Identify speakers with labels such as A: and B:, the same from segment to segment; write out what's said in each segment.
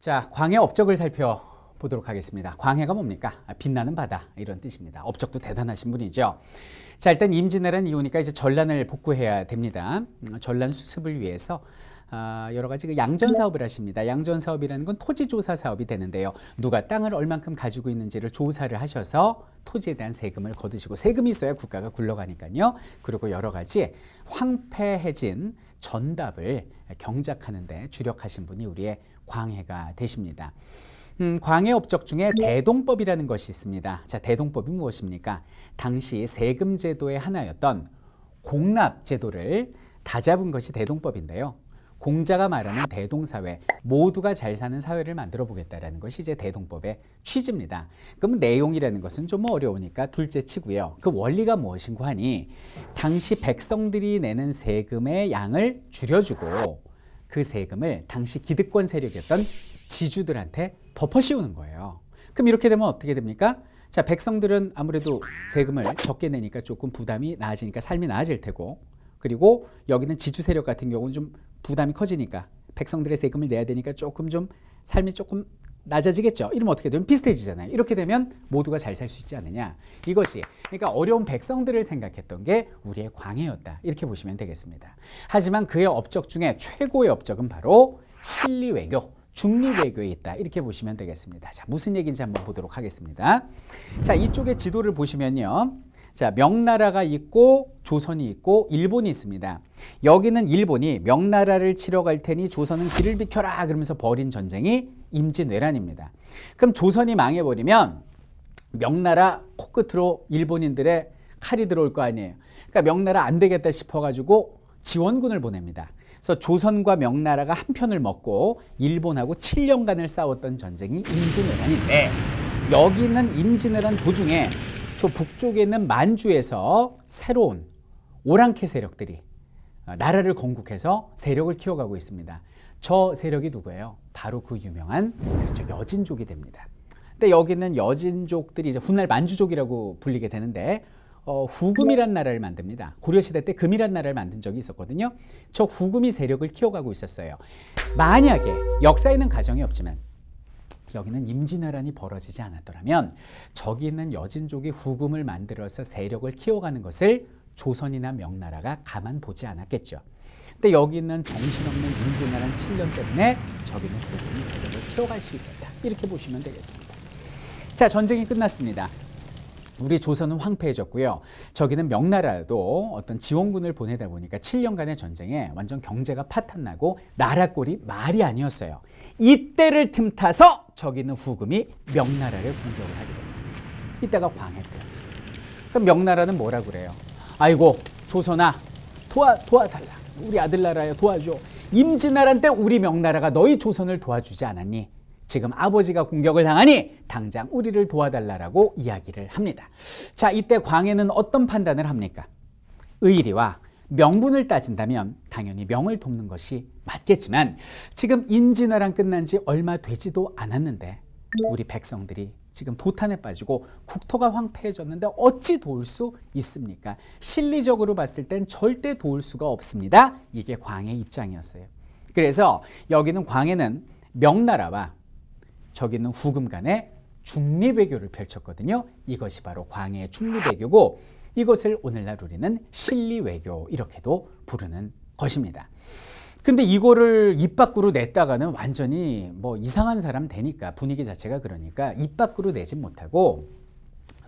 A: 자, 광해 업적을 살펴보도록 하겠습니다. 광해가 뭡니까? 빛나는 바다 이런 뜻입니다. 업적도 대단하신 분이죠. 자, 일단 임진왜란 이후니까 이제 전란을 복구해야 됩니다. 전란 수습을 위해서 여러 가지 양전 사업을 하십니다. 양전 사업이라는 건 토지 조사 사업이 되는데요. 누가 땅을 얼만큼 가지고 있는지를 조사를 하셔서 토지에 대한 세금을 거두시고, 세금이 있어야 국가가 굴러가니까요. 그리고 여러 가지 황폐해진 전답을 경작하는 데 주력하신 분이 우리의 광해가 되십니다. 광해 업적 중에 대동법이라는 것이 있습니다. 자, 대동법이 무엇입니까? 당시 세금 제도의 하나였던 공납 제도를 다잡은 것이 대동법인데요. 공자가 말하는 대동사회, 모두가 잘 사는 사회를 만들어 보겠다라는 것이 이제 대동법의 취지입니다. 그럼 내용이라는 것은 좀 어려우니까 둘째 치고요. 그 원리가 무엇인고 하니, 당시 백성들이 내는 세금의 양을 줄여주고 그 세금을 당시 기득권 세력이었던 지주들한테 덮어씌우는 거예요. 그럼 이렇게 되면 어떻게 됩니까? 자, 백성들은 아무래도 세금을 적게 내니까 조금 부담이 나아지니까 삶이 나아질 테고, 그리고 여기는 지주 세력 같은 경우는 좀 부담이 커지니까 백성들의 세금을 내야 되니까 조금 좀 삶이 조금 낮아지겠죠. 이러면 어떻게 되면 비슷해지잖아요. 이렇게 되면 모두가 잘 살 수 있지 않느냐. 이것이 그러니까 어려운 백성들을 생각했던 게 우리의 광해였다. 이렇게 보시면 되겠습니다. 하지만 그의 업적 중에 최고의 업적은 바로 실리외교, 중리외교에 있다. 이렇게 보시면 되겠습니다. 자, 무슨 얘기인지 한번 보도록 하겠습니다. 자, 이쪽에 지도를 보시면요. 자, 명나라가 있고 조선이 있고 일본이 있습니다. 여기는 일본이 명나라를 치러 갈 테니 조선은 길을 비켜라 그러면서 벌인 전쟁이 임진왜란입니다. 그럼 조선이 망해버리면 명나라 코끝으로 일본인들의 칼이 들어올 거 아니에요. 그러니까 명나라 안 되겠다 싶어가지고 지원군을 보냅니다. 그래서 조선과 명나라가 한 편을 먹고 일본하고 7년간을 싸웠던 전쟁이 임진왜란인데, 여기는 임진왜란 도중에 저 북쪽에 있는 만주에서 새로운 오랑캐 세력들이 나라를 건국해서 세력을 키워가고 있습니다. 저 세력이 누구예요? 바로 그 유명한 여진족이 됩니다. 근데 여기는 여진족들이 이제 훗날 만주족이라고 불리게 되는데, 후금이란 나라를 만듭니다. 고려시대 때 금이란 나라를 만든 적이 있었거든요. 저 후금이 세력을 키워가고 있었어요. 만약에 역사에는 가정이 없지만 여기는 임진왜란이 벌어지지 않았더라면 저기 있는 여진족이 후금을 만들어서 세력을 키워가는 것을 조선이나 명나라가 가만 보지 않았겠죠. 근데 여기 있는 정신없는 임진왜란 7년 때문에 저기는 후금이 세력을 키워갈 수 있었다. 이렇게 보시면 되겠습니다. 자, 전쟁이 끝났습니다. 우리 조선은 황폐해졌고요. 저기는 명나라도 어떤 지원군을 보내다 보니까 7년간의 전쟁에 완전 경제가 파탄나고 나라 꼴이 말이 아니었어요. 이때를 틈타서 저기는 후금이 명나라를 공격을 하게 됩니다. 이때가 광해 때였어요. 그럼 명나라는 뭐라 그래요? 아이고 조선아, 도와달라. 우리 아들나라야 도와줘. 임진왜란 때 우리 명나라가 너희 조선을 도와주지 않았니? 지금 아버지가 공격을 당하니 당장 우리를 도와달라고 이야기를 합니다. 자, 이때 광해는 어떤 판단을 합니까? 의리와 명분을 따진다면 당연히 명을 돕는 것이 맞겠지만, 지금 임진왜란 끝난 지 얼마 되지도 않았는데 우리 백성들이 지금 도탄에 빠지고 국토가 황폐해졌는데 어찌 도울 수 있습니까? 실리적으로 봤을 땐 절대 도울 수가 없습니다. 이게 광해 입장이었어요. 그래서 여기는 광해는 명나라와 저기는 후금 간의 중리외교를 펼쳤거든요. 이것이 바로 광해의 중리외교고, 이것을 오늘날 우리는 실리외교 이렇게도 부르는 것입니다. 근데 이거를 입 밖으로 냈다가는 완전히 뭐 이상한 사람 되니까, 분위기 자체가 그러니까 입 밖으로 내지 못하고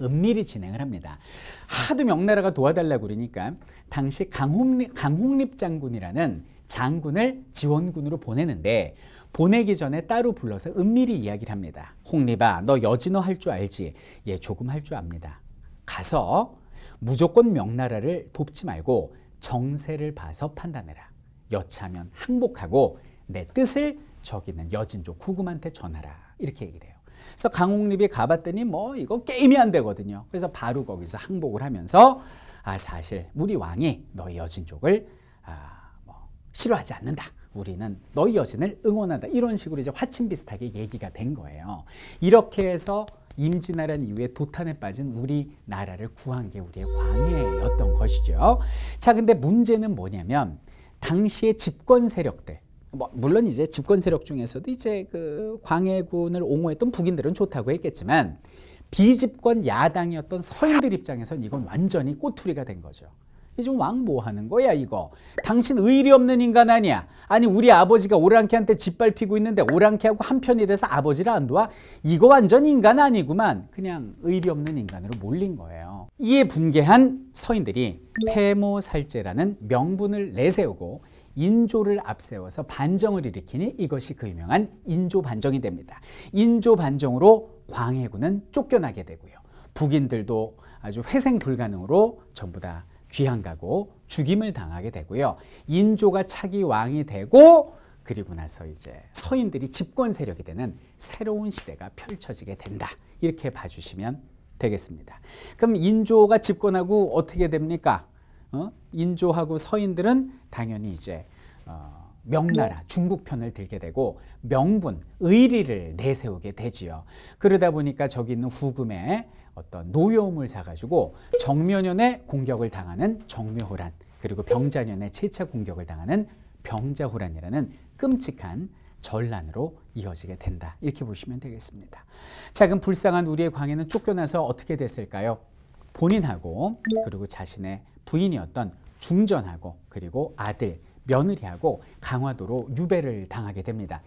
A: 은밀히 진행을 합니다. 하도 명나라가 도와달라고 그러니까 당시 강홍립 장군이라는 장군을 지원군으로 보내는데, 보내기 전에 따로 불러서 은밀히 이야기를 합니다. 홍립아, 너 여진어 할 줄 알지? 예, 조금 할 줄 압니다. 가서 무조건 명나라를 돕지 말고 정세를 봐서 판단해라. 여차하면 항복하고 내 뜻을 저기는 여진족 후금한테 전하라. 이렇게 얘기를 해요. 그래서 강홍립이 가봤더니 뭐 이거 게임이 안 되거든요. 그래서 바로 거기서 항복을 하면서 사실 우리 왕이 너희 여진족을 싫어하지 않는다. 우리는 너희 여진을 응원한다. 이런 식으로 이제 화친 비슷하게 얘기가 된 거예요. 이렇게 해서 임진왜란 이후에 도탄에 빠진 우리나라를 구한 게 우리의 광해였던 것이죠. 자, 근데 문제는 뭐냐면 당시의 집권 세력들, 뭐 물론 이제 집권 세력 중에서도 이제 그 광해군을 옹호했던 북인들은 좋다고 했겠지만 비집권 야당이었던 서인들 입장에선 이건 완전히 꼬투리가 된 거죠. 지금 왕 뭐 하는 거야 이거? 당신 의리 없는 인간 아니야? 아니 우리 아버지가 오랑캐한테 짓밟히고 있는데 오랑캐하고 한편이 돼서 아버지를 안 도와? 이거 완전 인간 아니구만. 그냥 의리 없는 인간으로 몰린 거예요. 이에 분개한 서인들이 태모살제라는 명분을 내세우고 인조를 앞세워서 반정을 일으키니 이것이 그 유명한 인조반정이 됩니다. 인조반정으로 광해군은 쫓겨나게 되고요. 북인들도 아주 회생 불가능으로 전부 다 귀양가고 죽임을 당하게 되고요. 인조가 차기 왕이 되고 그리고 나서 이제 서인들이 집권 세력이 되는 새로운 시대가 펼쳐지게 된다. 이렇게 봐주시면 되겠습니다. 그럼 인조가 집권하고 어떻게 됩니까? 인조하고 서인들은 당연히 이제 명나라 중국 편을 들게 되고 명분, 의리를 내세우게 되지요. 그러다 보니까 저기 있는 후금에 어떤 노여움을 사가지고 정묘년에 공격을 당하는 정묘호란, 그리고 병자년에 재차 공격을 당하는 병자호란이라는 끔찍한 전란으로 이어지게 된다. 이렇게 보시면 되겠습니다. 자, 그럼 불쌍한 우리의 광해는 쫓겨나서 어떻게 됐을까요? 본인하고 그리고 자신의 부인이었던 중전하고 그리고 아들, 며느리하고 강화도로 유배를 당하게 됩니다.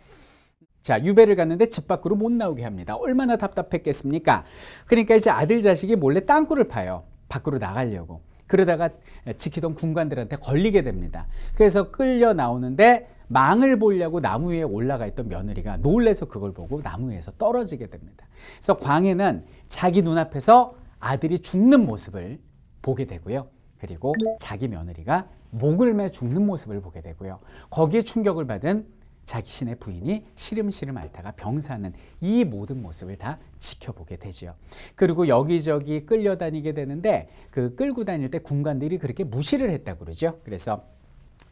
A: 자, 유배를 갔는데 집 밖으로 못 나오게 합니다. 얼마나 답답했겠습니까? 그러니까 이제 아들 자식이 몰래 땅굴을 파요. 밖으로 나가려고. 그러다가 지키던 군관들한테 걸리게 됩니다. 그래서 끌려 나오는데 망을 보려고 나무 위에 올라가 있던 며느리가 놀래서 그걸 보고 나무 위에서 떨어지게 됩니다. 그래서 광해는 자기 눈앞에서 아들이 죽는 모습을 보게 되고요. 그리고 자기 며느리가 목을 매 죽는 모습을 보게 되고요. 거기에 충격을 받은 자신의 부인이 시름시름 앓다가 병사하는 이 모든 모습을 다 지켜보게 되죠. 그리고 여기저기 끌려다니게 되는데 그 끌고 다닐 때 군관들이 그렇게 무시를 했다고 그러죠. 그래서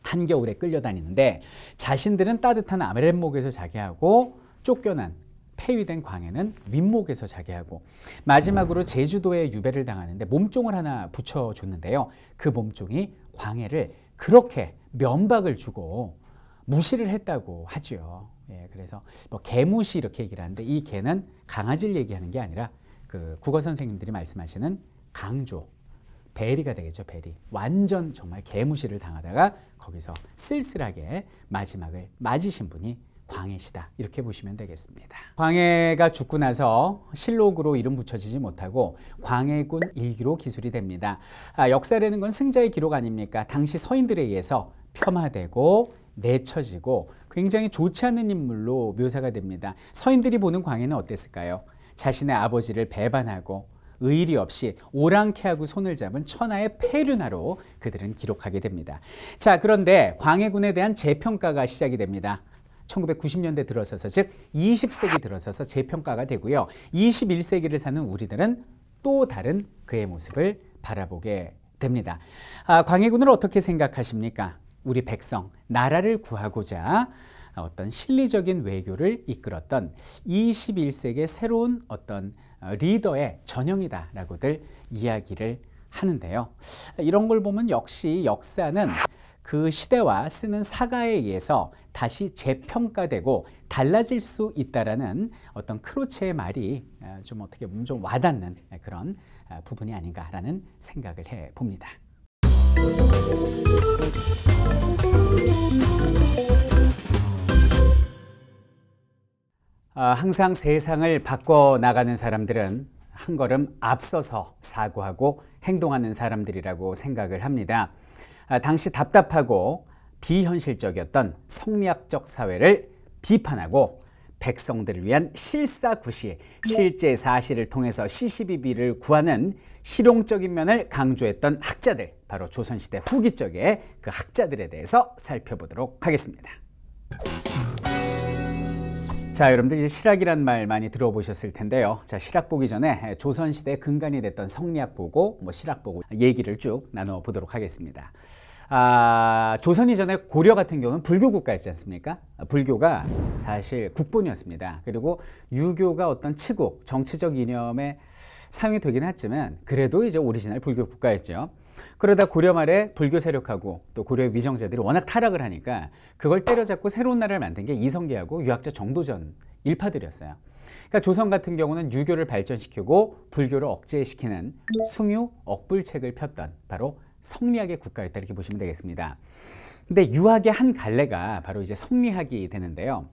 A: 한겨울에 끌려다니는데 자신들은 따뜻한 아랫목에서 자게 하고 쫓겨난 폐위된 광해는 윗목에서 자게 하고 마지막으로 제주도에 유배를 당하는데 몸종을 하나 붙여줬는데요. 그 몸종이 광해를 그렇게 면박을 주고 무시를 했다고 하죠. 예, 그래서 뭐 개무시 이렇게 얘기를 하는데 이 개는 강아지를 얘기하는 게 아니라 그 국어 선생님들이 말씀하시는 강조, 베리가 되겠죠. 베리. 완전 정말 개무시를 당하다가 거기서 쓸쓸하게 마지막을 맞으신 분이 광해시다. 이렇게 보시면 되겠습니다. 광해가 죽고 나서 실록으로 이름 붙여지지 못하고 광해군 일기로 기술이 됩니다. 역사라는 건 승자의 기록 아닙니까? 당시 서인들에 의해서 폄하되고 내쳐지고 굉장히 좋지 않은 인물로 묘사가 됩니다. 서인들이 보는 광해는 어땠을까요? 자신의 아버지를 배반하고 의리 없이 오랑캐하고 손을 잡은 천하의 폐륜하로 그들은 기록하게 됩니다. 자, 그런데 광해군에 대한 재평가가 시작이 됩니다. 1990년대 들어서서, 즉 20세기 들어서서 재평가가 되고요. 21세기를 사는 우리들은 또 다른 그의 모습을 바라보게 됩니다. 광해군을 어떻게 생각하십니까? 우리 백성, 나라를 구하고자 어떤 실리적인 외교를 이끌었던 21세기의 새로운 어떤 리더의 전형이다라고들 이야기를 하는데요. 이런 걸 보면 역시 역사는 그 시대와 쓰는 사가에 의해서 다시 재평가되고 달라질 수 있다라는 어떤 크로체의 말이 좀 어떻게 보면 좀 와닿는 그런 부분이 아닌가라는 생각을 해봅니다. 항상 세상을 바꿔나가는 사람들은 한 걸음 앞서서 사고하고 행동하는 사람들이라고 생각을 합니다. 당시 답답하고 비현실적이었던 성리학적 사회를 비판하고 백성들을 위한 실사구시, 실제 사실을 통해서 시시비비를 구하는 실용적인 면을 강조했던 학자들, 바로 조선시대 후기적의 그 학자들에 대해서 살펴보도록 하겠습니다. 자, 여러분들 이제 실학이란 말 많이 들어보셨을 텐데요. 자, 실학 보기 전에 조선시대 근간이 됐던 성리학 보고 실학 보고 얘기를 쭉 나눠보도록 하겠습니다. 조선 이전에 고려 같은 경우는 불교 국가였지 않습니까? 불교가 사실 국본이었습니다. 그리고 유교가 어떤 치국, 정치적 이념에 사용이 되긴 했지만 그래도 이제 오리지널 불교 국가였죠. 그러다 고려 말에 불교 세력하고 또 고려의 위정자들이 워낙 타락을 하니까 그걸 때려잡고 새로운 나라를 만든 게 이성계하고 유학자 정도전 일파들이었어요. 그러니까 조선 같은 경우는 유교를 발전시키고 불교를 억제시키는 숭유 억불책을 폈던 바로 성리학의 국가였다 이렇게 보시면 되겠습니다. 근데 유학의 한 갈래가 바로 이제 성리학이 되는데요.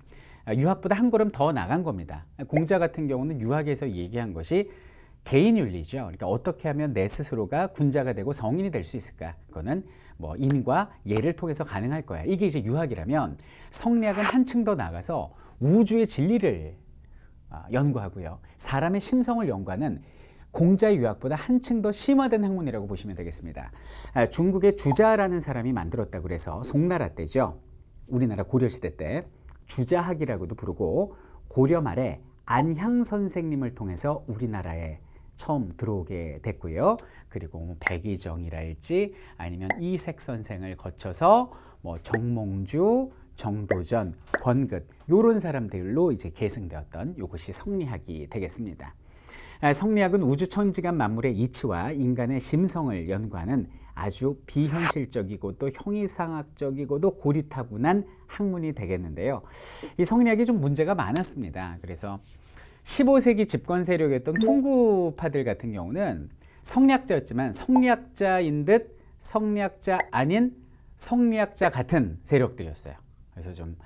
A: 유학보다 한 걸음 더 나간 겁니다. 공자 같은 경우는 유학에서 얘기한 것이 개인윤리죠. 그러니까 어떻게 하면 내 스스로가 군자가 되고 성인이 될 수 있을까? 그거는 뭐 인과 예를 통해서 가능할 거야. 이게 이제 유학이라면 성리학은 한층 더 나가서 우주의 진리를 연구하고요. 사람의 심성을 연구하는 공자의 유학보다 한층 더 심화된 학문이라고 보시면 되겠습니다. 중국의 주자라는 사람이 만들었다고 그래서 송나라 때죠. 우리나라 고려시대 때 주자학이라고도 부르고 고려 말에 안향 선생님을 통해서 우리나라에 처음 들어오게 됐고요. 그리고 뭐 백의정이랄지 아니면 이색 선생을 거쳐서 뭐 정몽주, 정도전, 권긋 이런 사람들로 이제 계승되었던 이것이 성리학이 되겠습니다. 성리학은 우주천지간 만물의 이치와 인간의 심성을 연구하는 아주 비현실적이고 또 형이상학적이고도 고리타분한 학문이 되겠는데요. 이 성리학이 좀 문제가 많았습니다. 그래서 15세기 집권 세력이었던 퉁구파들 같은 경우는 성리학자였지만 성리학자인 듯 성리학자 아닌 성리학자 같은 세력들이었어요. 그래서 좀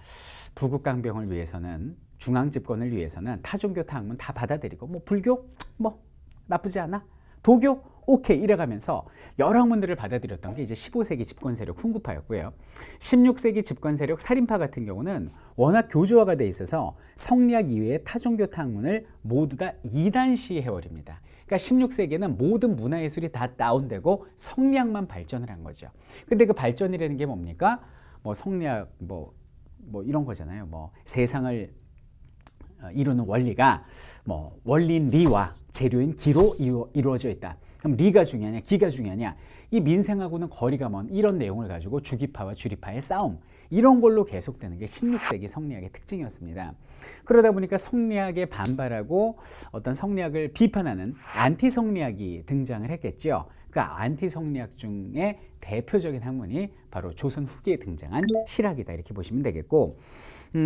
A: 부국강병을 위해서는 중앙 집권을 위해서는 타종교 타학문 다 받아들이고 뭐 불교 뭐 나쁘지 않아 도교 오케이 이래가면서 여러 학문들을 받아들였던 게 이제 15세기 집권 세력 훈구파였고요. 16세기 집권 세력 살인파 같은 경우는 워낙 교조화가 돼 있어서 성리학 이외의 타종교 타학문을 모두 다 이단시해버립니다. 그러니까 16세기에는 모든 문화예술이 다 다운되고 성리학만 발전을 한 거죠. 근데 그 발전이라는 게 뭡니까? 뭐 성리학 뭐 이런 거잖아요. 뭐 세상을 이루는 원리가 뭐 원리인 리와 재료인 기로 이루어져 있다. 그럼 리가 중요하냐 기가 중요하냐, 이 민생하고는 거리가 먼 이런 내용을 가지고 주기파와 주리파의 싸움, 이런 걸로 계속되는 게 16세기 성리학의 특징이었습니다. 그러다 보니까 성리학에 반발하고 어떤 성리학을 비판하는 안티성리학이 등장을 했겠죠. 그 안티성리학 중에 대표적인 학문이 바로 조선 후기에 등장한 실학이다 이렇게 보시면 되겠고,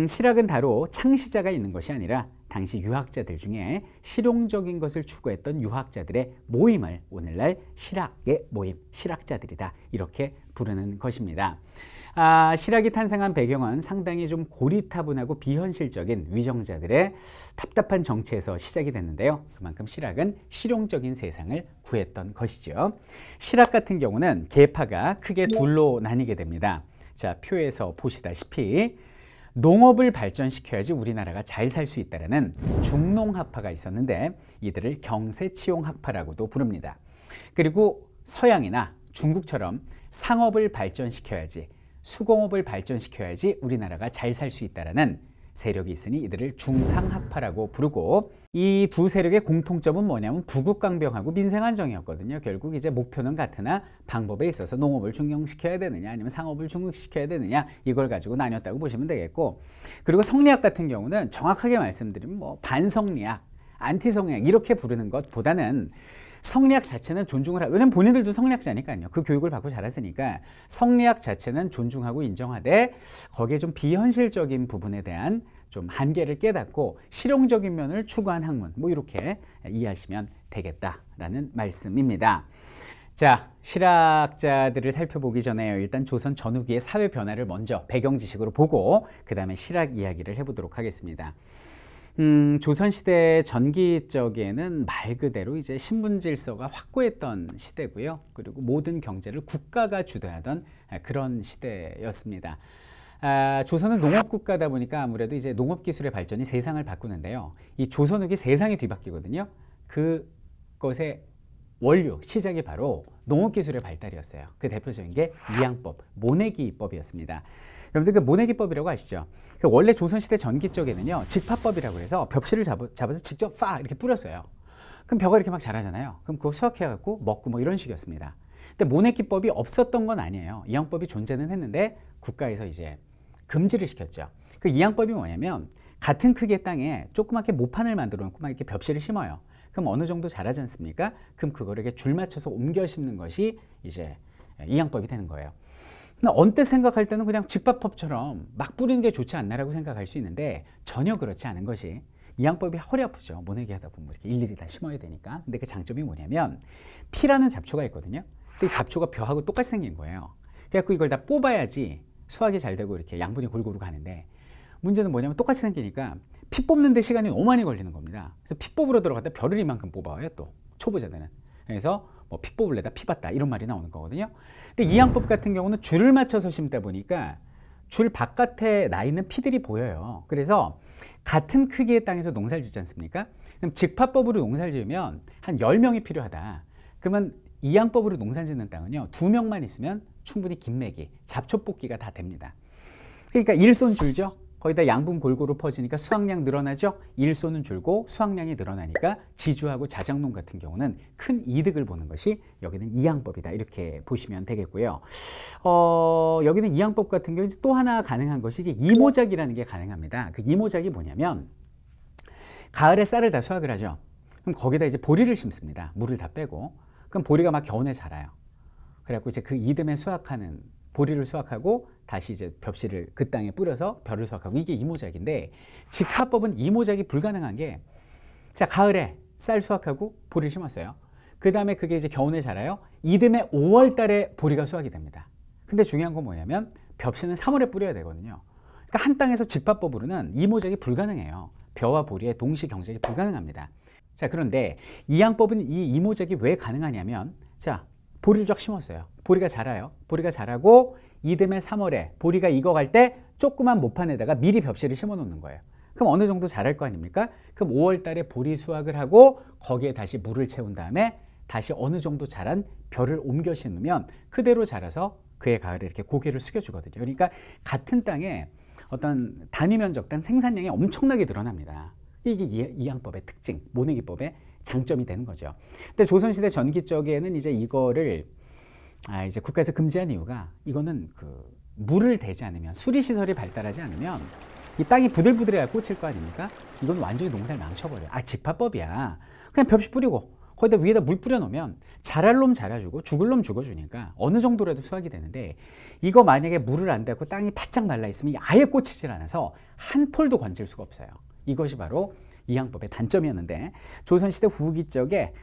A: 실학은 다로 창시자가 있는 것이 아니라 당시 유학자들 중에 실용적인 것을 추구했던 유학자들의 모임을 오늘날 실학의 모임, 실학자들이다 이렇게 부르는 것입니다. 실학이 탄생한 배경은 상당히 좀 고리타분하고 비현실적인 위정자들의 답답한 정치에서 시작이 됐는데요. 그만큼 실학은 실용적인 세상을 구했던 것이죠. 실학 같은 경우는 계파가 크게 둘로 나뉘게 됩니다. 자, 표에서 보시다시피 농업을 발전시켜야지 우리나라가 잘 살 수 있다는 중농학파가 있었는데 이들을 경세치용학파라고도 부릅니다. 그리고 서양이나 중국처럼 상업을 발전시켜야지, 수공업을 발전시켜야지 우리나라가 잘 살 수 있다는 세력이 있으니 이들을 중상학파라고 부르고, 이 두 세력의 공통점은 뭐냐면 부국강병하고 민생안정이었거든요. 결국 이제 목표는 같으나 방법에 있어서 농업을 중용시켜야 되느냐 아니면 상업을 중흥시켜야 되느냐 이걸 가지고 나뉘었다고 보시면 되겠고, 그리고 성리학 같은 경우는 정확하게 말씀드리면 뭐 반성리학, 안티성리학 이렇게 부르는 것보다는 성리학 자체는 존중을 왜냐면 본인들도 성리학자니까요. 그 교육을 받고 자랐으니까 성리학 자체는 존중하고 인정하되 거기에 좀 비현실적인 부분에 대한 좀 한계를 깨닫고 실용적인 면을 추구한 학문, 뭐 이렇게 이해하시면 되겠다라는 말씀입니다. 자, 실학자들을 살펴보기 전에 일단 조선 전후기의 사회 변화를 먼저 배경 지식으로 보고 그 다음에 실학 이야기를 해보도록 하겠습니다. 조선시대 전기적에는 말 그대로 이제 신분 질서가 확고했던 시대고요. 그리고 모든 경제를 국가가 주도하던 그런 시대였습니다. 조선은 농업국가다 보니까 아무래도 이제 농업기술의 발전이 세상을 바꾸는데요. 이 조선 후기 세상이 뒤바뀌거든요. 그것의 원료, 시작이 바로 농업기술의 발달이었어요. 그 대표적인 게 미양법, 모내기법이었습니다. 여러분들 그 모내기법이라고 아시죠? 그 원래 조선시대 전기 쪽에는요, 직파법이라고 해서 벽실을 잡아서 직접 팍 이렇게 뿌렸어요. 그럼 벼가 이렇게 막 자라잖아요. 그럼 그거 수확해갖고 먹고 뭐 이런 식이었습니다. 근데 모내기법이 없었던 건 아니에요. 이양법이 존재는 했는데 국가에서 이제 금지를 시켰죠. 그 이양법이 뭐냐면 같은 크기의 땅에 조그맣게 모판을 만들어 놓고 막 이렇게 벽실을 심어요. 그럼 어느 정도 자라지 않습니까? 그럼 그거를 이렇게 줄 맞춰서 옮겨 심는 것이 이제 이양법이 되는 거예요. 언뜻 생각할 때는 그냥 직밥법처럼 막 뿌리는 게 좋지 않나라고 생각할 수 있는데 전혀 그렇지 않은 것이 이양법이 허리 아프죠. 모내기 하다 보면 이렇게 일일이 다 심어야 되니까. 근데 그 장점이 뭐냐면 피라는 잡초가 있거든요. 근데 이 잡초가 벼하고 똑같이 생긴 거예요. 그래갖고 이걸 다 뽑아야지 수확이 잘 되고 이렇게 양분이 골고루 가는데 문제는 뭐냐면 똑같이 생기니까 피 뽑는데 시간이 너무 많이 걸리는 겁니다. 그래서 피 뽑으러 들어갔다 벼를 이만큼 뽑아와요. 또 초보자들은. 그래서 뭐 피 뽑을래다 피 봤다 이런 말이 나오는 거거든요. 근데 이양법 같은 경우는 줄을 맞춰서 심다 보니까 줄 바깥에 나 있는 피들이 보여요. 그래서 같은 크기의 땅에서 농사를 짓지 않습니까? 그럼 직파법으로 농사를 지으면 한 10명이 필요하다. 그러면 이양법으로 농사 짓는 땅은요 2명만 있으면 충분히 김매기, 잡초 뽑기가 다 됩니다. 그러니까 일손 줄죠. 거기다 양분 골고루 퍼지니까 수확량 늘어나죠. 일손은 줄고 수확량이 늘어나니까 지주하고 자작농 같은 경우는 큰 이득을 보는 것이 여기는 이양법이다. 이렇게 보시면 되겠고요. 여기는 이양법 같은 경우 또 하나 가능한 것이 이제 이모작이라는 게 가능합니다. 그 이모작이 뭐냐면 가을에 쌀을 다 수확을 하죠. 그럼 거기다 이제 보리를 심습니다. 물을 다 빼고. 그럼 보리가 막 겨우내 자라요. 그래갖고 이제 그 이듬해 수확하는 보리를 수확하고 다시 이제 벽실을 그 땅에 뿌려서 벼를 수확하고 이게 이모작인데 직화법은 이모작이 불가능한 게 자 가을에 쌀 수확하고 보리를 심었어요. 그 다음에 그게 이제 겨우내 자라요. 이듬해 5월 달에 보리가 수확이 됩니다. 근데 중요한 건 뭐냐면 벽실은 3월에 뿌려야 되거든요. 그러니까 한 땅에서 직화법으로는 이모작이 불가능해요. 벼와 보리의 동시 경작이 불가능합니다. 자 그런데 이양법은 이 이모작이 왜 가능하냐면 자 보리를 쫙 심었어요. 보리가 자라요. 보리가 자라고 이듬해 3월에 보리가 익어갈 때 조그만 모판에다가 미리 벽실을 심어 놓는 거예요. 그럼 어느 정도 자랄 거 아닙니까? 그럼 5월 달에 보리 수확을 하고 거기에 다시 물을 채운 다음에 다시 어느 정도 자란 벼를 옮겨 심으면 그대로 자라서 그해 가을에 이렇게 고개를 숙여주거든요. 그러니까 같은 땅에 어떤 단위 면적당 생산량이 엄청나게 늘어납니다. 이게 이양법의 특징, 모내기법의 장점이 되는 거죠. 근데 조선시대 전기 쪽에는 이제 이거를 이제 국가에서 금지한 이유가 이거는 그 물을 대지 않으면 수리시설이 발달하지 않으면 이 땅이 부들부들해야 꽂힐 거 아닙니까? 이건 완전히 농사를 망쳐버려요. 직파법이야. 그냥 벽시 뿌리고 거기다 위에다 물 뿌려 놓으면 자랄 놈 자라주고 죽을 놈 죽어주니까 어느 정도라도 수확이 되는데 이거 만약에 물을 안 대고 땅이 바짝 말라 있으면 아예 꽂히질 않아서 한 톨도 건질 수가 없어요. 이것이 바로 이양법의 단점이었는데 조선시대 후기 쪽에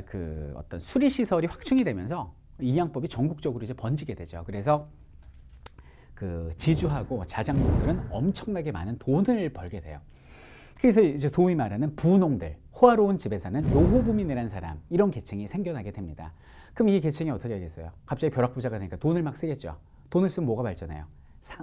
A: 그 어떤 수리시설이 확충이 되면서 이양법이 전국적으로 이제 번지게 되죠. 그래서 그 지주하고 자작농들은 엄청나게 많은 돈을 벌게 돼요. 그래서 이제 소위 말하는 부농들, 호화로운 집에 사는 요호부민이라는 사람, 이런 계층이 생겨나게 됩니다. 그럼 이 계층이 어떻게 하겠어요? 갑자기 벼락부자가 되니까 돈을 막 쓰겠죠. 돈을 쓰면 뭐가 발전해요?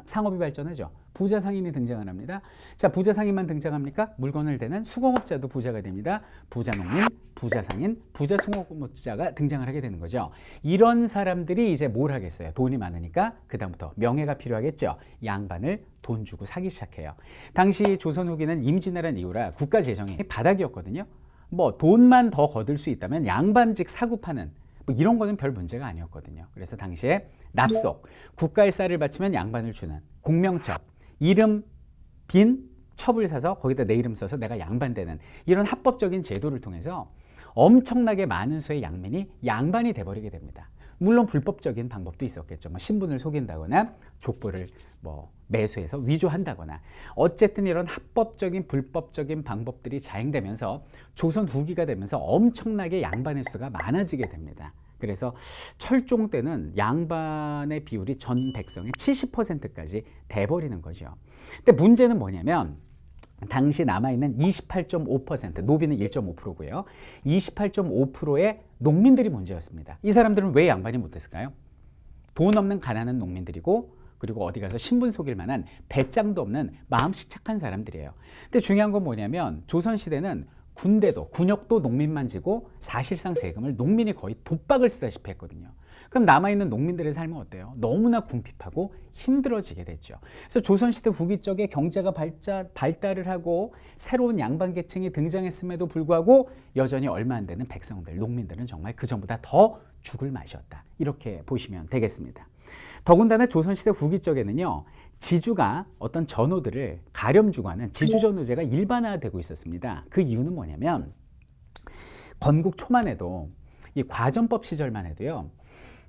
A: 상업이 발전하죠. 부자 상인이 등장을 합니다. 자, 부자 상인만 등장합니까? 물건을 대는 수공업자도 부자가 됩니다. 부자 농민, 부자 상인, 부자 수공업자가 등장을 하게 되는 거죠. 이런 사람들이 이제 뭘 하겠어요? 돈이 많으니까 그 다음부터 명예가 필요하겠죠. 양반을 돈 주고 사기 시작해요. 당시 조선 후기는 임진왜란 이후라 국가 재정이 바닥이었거든요. 뭐 돈만 더 거둘 수 있다면 양반직 사구 파는 뭐 이런 거는 별 문제가 아니었거든요. 그래서 당시에 납속, 국가의 쌀을 바치면 양반을 주는 공명첩, 이름 빈 첩을 사서 거기다 내 이름 써서 내가 양반 되는 이런 합법적인 제도를 통해서 엄청나게 많은 수의 양민이 양반이 돼버리게 됩니다. 물론 불법적인 방법도 있었겠죠. 뭐 신분을 속인다거나 족보를 뭐 매수해서 위조한다거나 어쨌든 이런 합법적인 불법적인 방법들이 자행되면서 조선 후기가 되면서 엄청나게 양반의 수가 많아지게 됩니다. 그래서 철종 때는 양반의 비율이 전 백성의 70%까지 돼버리는 거죠. 근데 문제는 뭐냐면 당시 남아있는 28.5%, 노비는 1.5%고요. 28.5%의 농민들이 문제였습니다. 이 사람들은 왜 양반이 못됐을까요? 돈 없는 가난한 농민들이고 그리고 어디 가서 신분 속일 만한 배짱도 없는 마음씨 착한 사람들이에요. 근데 중요한 건 뭐냐면 조선시대는 군대도 군역도 농민만 지고 사실상 세금을 농민이 거의 독박을 쓰다시피 했거든요. 그럼 남아있는 농민들의 삶은 어때요? 너무나 궁핍하고 힘들어지게 됐죠. 그래서 조선시대 후기 쪽에 경제가 발달을 하고 새로운 양반 계층이 등장했음에도 불구하고 여전히 얼마 안 되는 백성들, 농민들은 정말 그전보다 더 죽을 맛이었다. 이렇게 보시면 되겠습니다. 더군다나 조선시대 후기 쪽에는요. 지주가 어떤 전호들을 가렴주고 하는 지주전호제가 일반화되고 있었습니다. 그 이유는 뭐냐면 건국 초만 해도 이 과전법 시절만 해도요.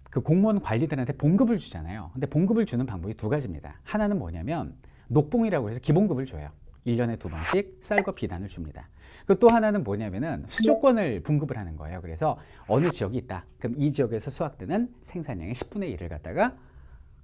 A: 그 공무원 관리들한테 봉급을 주잖아요. 근데 봉급을 주는 방법이 두 가지입니다. 하나는 뭐냐면 녹봉이라고 해서 기본급을 줘요. 1년에 2번씩 쌀과 비단을 줍니다. 그 또 하나는 뭐냐면은 수조권을 분급을 하는 거예요. 그래서 어느 지역이 있다. 그럼 이 지역에서 수확되는 생산량의 10분의 1을 갖다가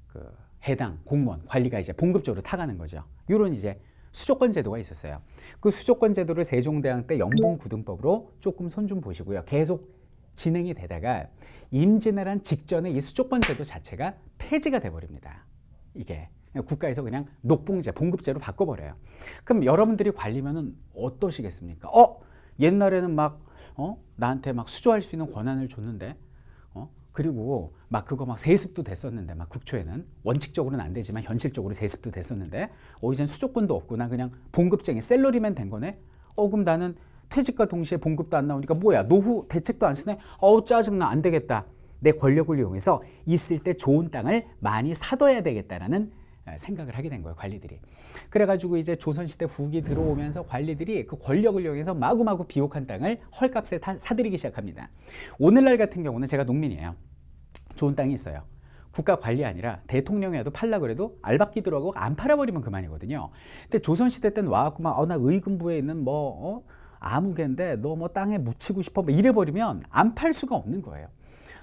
A: 그 해당 공무원 관리가 이제 봉급적으로 타가는 거죠. 이런 이제 수조권 제도가 있었어요. 그 수조권 제도를 세종대왕 때 영봉구등법으로 조금 손 좀 보시고요. 계속 진행이 되다가 임진왜란 직전에 이 수조권 제도 자체가 폐지가 돼버립니다. 이게 국가에서 그냥 녹봉제, 봉급제로 바꿔버려요. 그럼 여러분들이 관리면은 어떠시겠습니까? 옛날에는 막 나한테 막 수조할 수 있는 권한을 줬는데 그리고 막 그거 막 세습도 됐었는데 막 국초에는 원칙적으로는 안 되지만 현실적으로 세습도 됐었는데 이젠 수조권도 없고 나 그냥 봉급쟁이 셀러리맨 된 거네. 그럼 나는 퇴직과 동시에 봉급도 안 나오니까 뭐야 노후 대책도 안 쓰네. 짜증나 안 되겠다. 내 권력을 이용해서 있을 때 좋은 땅을 많이 사둬야 되겠다라는 생각을 하게 된 거예요, 관리들이. 그래가지고 이제 조선시대 후기 들어오면서 관리들이 그 권력을 이용해서 마구마구 비옥한 땅을 헐값에 사들이기 시작합니다. 오늘날 같은 경우는 제가 농민이에요. 좋은 땅이 있어요. 국가 관리 아니라 대통령이라도 팔라 그래도 알박기 들어가고 안 팔아버리면 그만이거든요. 근데 조선시대 때는 와갖고 막 나 의금부에 있는 아무개인데 너 뭐 땅에 묻히고 싶어 이래버리면 안 팔 수가 없는 거예요.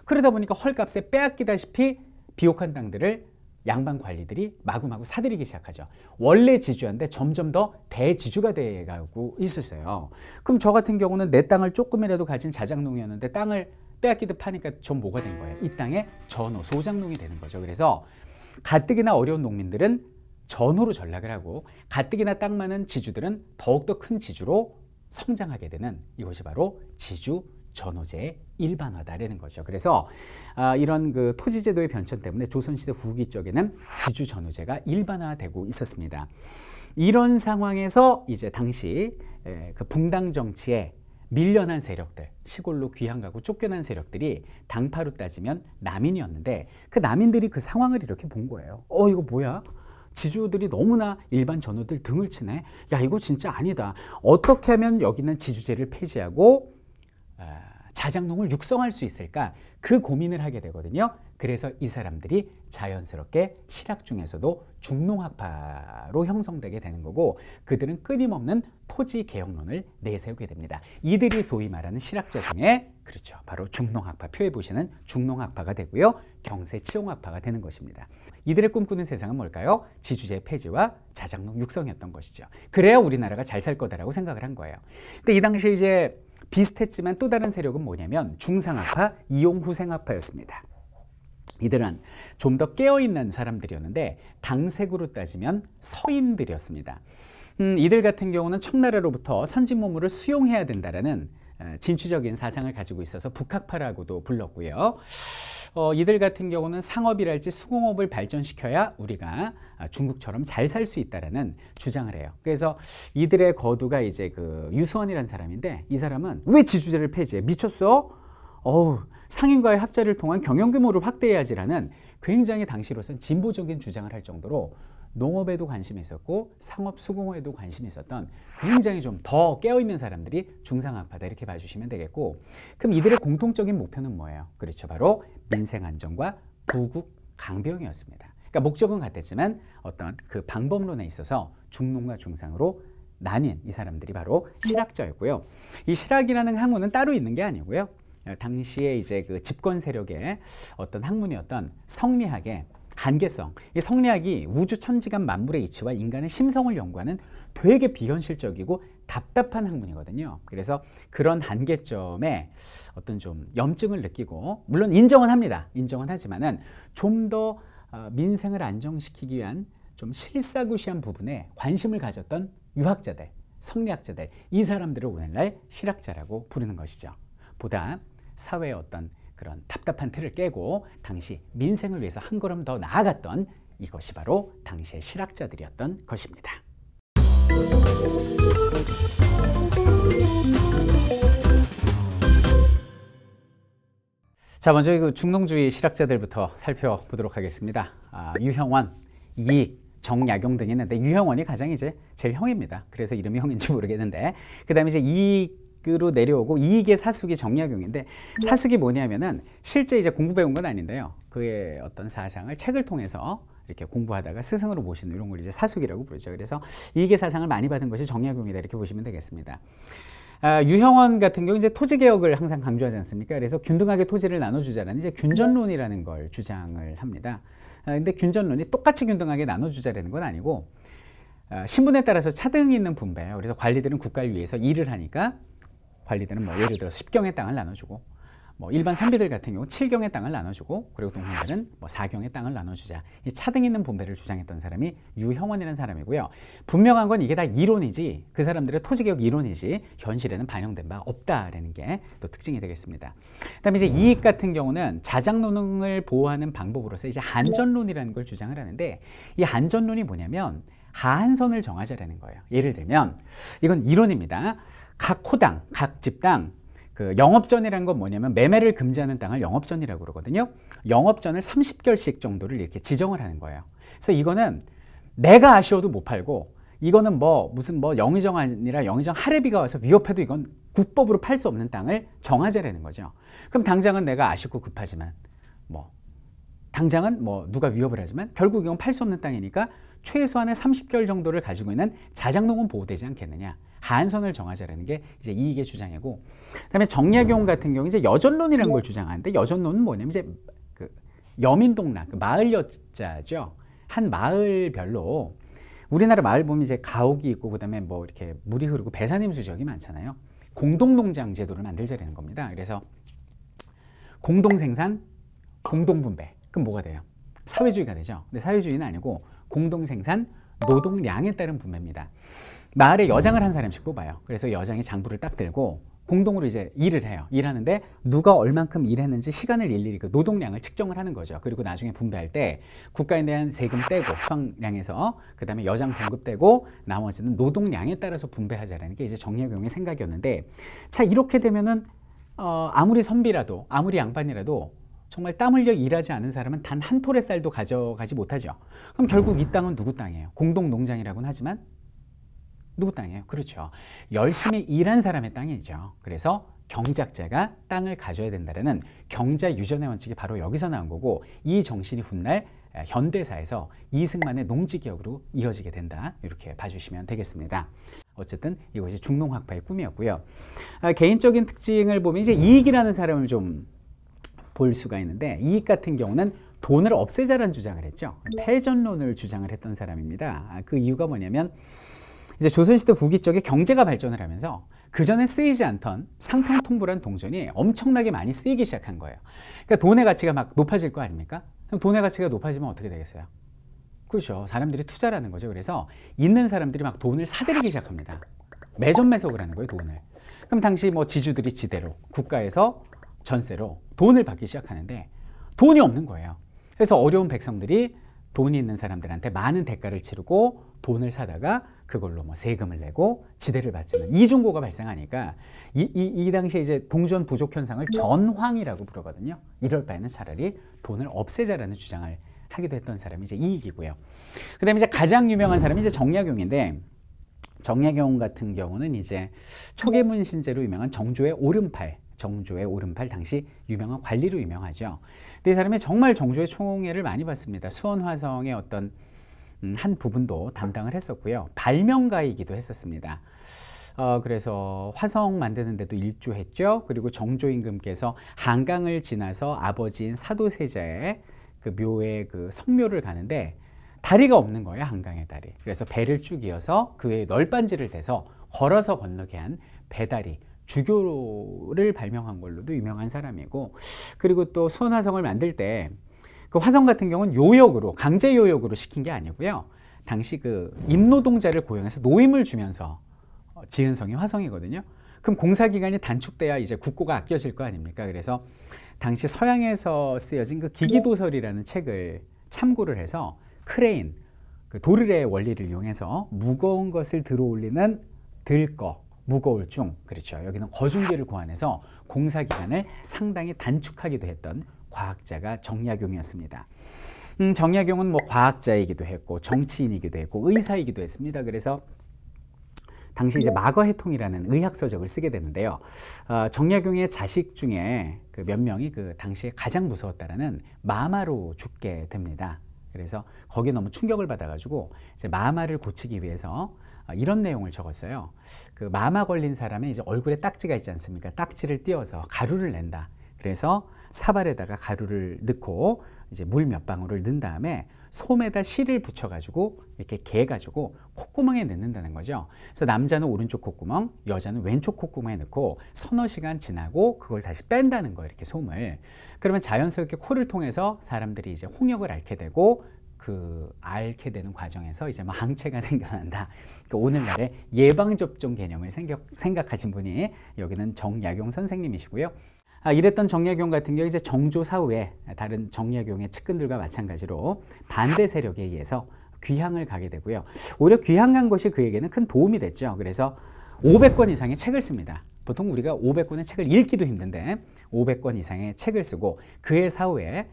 A: 그러다 보니까 헐값에 빼앗기다시피 비옥한 땅들을 양반 관리들이 마구마구 사들이기 시작하죠. 원래 지주였는데 점점 더 대지주가 돼가고 있었어요. 그럼 저 같은 경우는 내 땅을 조금이라도 가진 자작농이었는데 땅을 빼앗기듯 파니까 전 뭐가 된 거예요? 이 땅에 전호, 소작농이 되는 거죠. 그래서 가뜩이나 어려운 농민들은 전호로 전락을 하고 가뜩이나 땅 많은 지주들은 더욱더 큰 지주로 성장하게 되는 이것이 바로 지주 전호제의 일반화다라는 거죠. 그래서 이런 그 토지제도의 변천 때문에 조선시대 후기 쪽에는 지주 전호제가 일반화되고 있었습니다. 이런 상황에서 이제 당시 그 붕당 정치에 밀려난 세력들, 시골로 귀향 가고 쫓겨난 세력들이 당파로 따지면 남인이었는데 그 남인들이 그 상황을 이렇게 본 거예요. 이거 뭐야? 지주들이 너무나 일반 전호들 등을 치네. 야, 이거 진짜 아니다. 어떻게 하면 여기는 지주제를 폐지하고 자작농을 육성할 수 있을까? 그 고민을 하게 되거든요. 그래서 이 사람들이 자연스럽게 실학 중에서도 중농학파로 형성되게 되는 거고 그들은 끊임없는 토지 개혁론을 내세우게 됩니다. 이들이 소위 말하는 실학자 중에 그렇죠. 바로 중농학파, 표에 보시는 중농학파가 되고요. 경세치용학파가 되는 것입니다. 이들의 꿈꾸는 세상은 뭘까요? 지주제 폐지와 자작농 육성이었던 것이죠. 그래야 우리나라가 잘 살 거다라고 생각을 한 거예요. 근데 이 당시에 이제 비슷했지만 또 다른 세력은 뭐냐면 중상학파, 이용후생학파였습니다. 이들은 좀 더 깨어있는 사람들이었는데 당색으로 따지면 서인들이었습니다. 이들 같은 경우는 청나라로부터 선진모물을 수용해야 된다라는 진취적인 사상을 가지고 있어서 북학파라고도 불렀고요. 이들 같은 경우는 상업이랄지 수공업을 발전시켜야 우리가 중국처럼 잘 살 수 있다라는 주장을 해요. 그래서 이들의 거두가 이제 그 유수원이라는 사람인데 이 사람은 왜 지주제를 폐지해? 미쳤어? 상인과의 합작을 통한 경영 규모를 확대해야지라는 굉장히 당시로선 진보적인 주장을 할 정도로 농업에도 관심이 있었고 상업 수공업에도 관심이 있었던 굉장히 좀 더 깨어있는 사람들이 중상학파다 이렇게 봐주시면 되겠고 그럼 이들의 공통적인 목표는 뭐예요? 그렇죠. 바로 민생 안정과 부국 강병이었습니다. 그러니까 목적은 같았지만 어떤 그 방법론에 있어서 중농과 중상으로 나뉜 이 사람들이 바로 실학자였고요. 이 실학이라는 학문은 따로 있는 게 아니고요. 당시에 이제 그 집권 세력의 어떤 학문이었던 성리학의 한계성, 이 성리학이 우주 천지간 만물의 이치와 인간의 심성을 연구하는 되게 비현실적이고 답답한 학문이거든요. 그래서 그런 한계점에 어떤 좀 염증을 느끼고 물론 인정은 합니다. 인정은 하지만은 좀 더 민생을 안정시키기 위한 좀 실사구시한 부분에 관심을 가졌던 유학자들, 성리학자들 이 사람들을 오늘날 실학자라고 부르는 것이죠. 보다 사회의 어떤 그런 답답한 틀을 깨고 당시 민생을 위해서 한 걸음 더 나아갔던 이것이 바로 당시의 실학자들이었던 것입니다. 자, 먼저 그 중농주의 실학자들부터 살펴보도록 하겠습니다. 유형원, 이익, 정약용 등이 있는데 유형원이 가장 이제 제일 형입니다. 그래서 이름이 형인지 모르겠는데 그 다음에 이제 이익 사숙으로 내려오고 이익의 사숙이 정약용인데 사숙이 뭐냐면은 실제 이제 공부 배운 건 아닌데요. 그의 어떤 사상을 책을 통해서 이렇게 공부하다가 스승으로 모시는 이런 걸 이제 사숙이라고 부르죠. 그래서 이익의 사상을 많이 받은 것이 정약용이다 이렇게 보시면 되겠습니다. 유형원 같은 경우 이제 토지 개혁을 항상 강조하지 않습니까? 그래서 균등하게 토지를 나눠주자라는 이제 균전론이라는 걸 주장을 합니다. 근데 균전론이 똑같이 균등하게 나눠주자라는 건 아니고 신분에 따라서 차등이 있는 분배예요. 그래서 관리들은 국가를 위해서 일을 하니까 관리들은 뭐 예를 들어서 10경의 땅을 나눠주고 뭐 일반 선비들 같은 경우 7경의 땅을 나눠주고 그리고 동문들은 뭐 4경의 땅을 나눠주자. 이 차등 있는 분배를 주장했던 사람이 유형원이라는 사람이고요. 분명한 건 이게 다 이론이지 그 사람들의 토지개혁 이론이지 현실에는 반영된 바 없다라는 게 또 특징이 되겠습니다. 그다음에 이제 이익 같은 경우는 자작노능을 보호하는 방법으로서 이제 한전론이라는 걸 주장을 하는데 이 한전론이 뭐냐면 하한선을 정하자라는 거예요. 예를 들면 이건 이론입니다. 각 호당, 각 집당 그 영업전이라는 건 뭐냐면 매매를 금지하는 땅을 영업전이라고 그러거든요. 영업전을 30결씩 정도를 이렇게 지정을 하는 거예요. 그래서 이거는 내가 아쉬워도 못 팔고 이거는 뭐 무슨 뭐 영의정 아니라 영의정 할애비가 와서 위협해도 이건 국법으로 팔 수 없는 땅을 정하자라는 거죠. 그럼 당장은 내가 아쉽고 급하지만 뭐 당장은 뭐 누가 위협을 하지만 결국 이건 팔 수 없는 땅이니까 최소한의 30개월 정도를 가지고 있는 자작농은 보호되지 않겠느냐. 하한선을 정하자라는 게 이제 이익의 주장이고, 그다음에 정약용 같은 경우 이제 여전론이라는 걸 주장하는데 여전론은 뭐냐면 이제 그 여민동락, 그 마을 여자죠. 한 마을별로 우리나라 마을 보면 이제 가옥이 있고 그다음에 뭐 이렇게 물이 흐르고 배산임수 지역이 많잖아요. 공동농장 제도를 만들자라는 겁니다. 그래서 공동생산, 공동분배. 그럼 뭐가 돼요? 사회주의가 되죠. 근데 사회주의는 아니고 공동생산, 노동량에 따른 분배입니다. 마을에 여장을 한 사람씩 뽑아요. 그래서 여장이 장부를 딱 들고 공동으로 이제 일을 해요. 일하는데 누가 얼만큼 일했는지 시간을 일일이 그 노동량을 측정을 하는 거죠. 그리고 나중에 분배할 때 국가에 대한 세금 떼고 수확량에서 그 다음에 여장 봉급 떼고 나머지는 노동량에 따라서 분배하자라는 게 이제 정약용의 생각이었는데, 자 이렇게 되면은 아무리 선비라도 아무리 양반이라도 정말 땀 흘려 일하지 않은 사람은 단 한 톨의 쌀도 가져가지 못하죠. 그럼 결국 이 땅은 누구 땅이에요? 공동농장이라고는 하지만 누구 땅이에요? 그렇죠. 열심히 일한 사람의 땅이죠. 그래서 경작자가 땅을 가져야 된다는 경자 유전의 원칙이 바로 여기서 나온 거고, 이 정신이 훗날 현대사에서 이승만의 농지개혁으로 이어지게 된다. 이렇게 봐주시면 되겠습니다. 어쨌든 이것이 중농학파의 꿈이었고요. 개인적인 특징을 보면 이제 이익이라는 사람을 좀 볼 수가 있는데, 이익 같은 경우는 돈을 없애자라는 주장을 했죠. 패전론을 주장을 했던 사람입니다. 그 이유가 뭐냐면 이제 조선시대 후기 쪽에 경제가 발전을 하면서 그전에 쓰이지 않던 상평통보라는 동전이 엄청나게 많이 쓰이기 시작한 거예요. 그러니까 돈의 가치가 막 높아질 거 아닙니까? 그럼 돈의 가치가 높아지면 어떻게 되겠어요? 그렇죠. 사람들이 투자라는 거죠. 그래서 있는 사람들이 막 돈을 사들이기 시작합니다. 매점매석을 하는 거예요, 돈을. 그럼 당시 뭐 지주들이 지대로, 국가에서 전세로 돈을 받기 시작하는데 돈이 없는 거예요. 그래서 어려운 백성들이 돈이 있는 사람들한테 많은 대가를 치르고 돈을 사다가 그걸로 뭐 세금을 내고 지대를 받치는 이중고가 발생하니까 이 당시에 이제 동전 부족 현상을 전황이라고 부르거든요. 이럴 바에는 차라리 돈을 없애자라는 주장을 하기도 했던 사람이 이제 이익이고요. 그다음에 이제 가장 유명한 사람이 이제 정약용인데, 정약용 같은 경우는 이제 초계문 신제로 유명한 정조의 오른팔 당시 유명한 관리로 유명하죠. 근데 이 사람이 정말 정조의 총애를 많이 받습니다. 수원 화성의 어떤 한 부분도 담당을 했었고요. 발명가이기도 했었습니다. 그래서 화성 만드는 데도 일조했죠. 그리고 정조 임금께서 한강을 지나서 아버지인 사도세자의 그 묘에 그 성묘를 가는데 다리가 없는 거예요, 한강의 다리. 그래서 배를 쭉 이어서 그 외에 널빤지를 대서 걸어서 건너게 한 배다리, 주교를 발명한 걸로도 유명한 사람이고, 그리고 또 수원화성을 만들 때 그 화성 같은 경우는 요역으로, 강제 요역으로 시킨 게 아니고요. 당시 그 임노동자를 고용해서 노임을 주면서 지은 성이 화성이거든요. 그럼 공사 기간이 단축돼야 이제 국고가 아껴질 거 아닙니까? 그래서 당시 서양에서 쓰여진 그 기기도설이라는 책을 참고를 해서 크레인, 그 도르래의 원리를 이용해서 무거운 것을 들어 올리는 들거, 무거울 중, 그렇죠. 여기는 거중기를 고안해서 공사 기간을 상당히 단축하기도 했던 과학자가 정약용이었습니다. 정약용은 뭐 과학자이기도 했고 정치인이기도 했고 의사이기도 했습니다. 그래서 당시 이제 마거해통이라는 의학서적을 쓰게 되는데요. 정약용의 자식 중에 그 몇 명이 그 당시에 가장 무서웠다라는 마마로 죽게 됩니다. 그래서 거기에 너무 충격을 받아가지고 이제 마마를 고치기 위해서 이런 내용을 적었어요. 그 마마 걸린 사람의 이제 얼굴에 딱지가 있지 않습니까? 딱지를 띄워서 가루를 낸다. 그래서 사발에다가 가루를 넣고 이제 물 몇 방울을 넣은 다음에 솜에다 실을 붙여가지고 이렇게 개가지고 콧구멍에 넣는다는 거죠. 그래서 남자는 오른쪽 콧구멍, 여자는 왼쪽 콧구멍에 넣고 서너 시간 지나고 그걸 다시 뺀다는 거예요. 이렇게 솜을. 그러면 자연스럽게 코를 통해서 사람들이 이제 홍역을 앓게 되고 그 앓게 되는 과정에서 이제 뭐 항체가 생겨난다. 그 오늘날의 예방접종 개념을 생각하신 분이 여기는 정약용 선생님이시고요. 이랬던 정약용 같은 경우 이제 정조 사후에 다른 정약용의 측근들과 마찬가지로 반대 세력에 의해서 귀향을 가게 되고요. 오히려 귀향 간 것이 그에게는 큰 도움이 됐죠. 그래서 500권 이상의 책을 씁니다. 보통 우리가 500권의 책을 읽기도 힘든데 500권 이상의 책을 쓰고 그해 사후에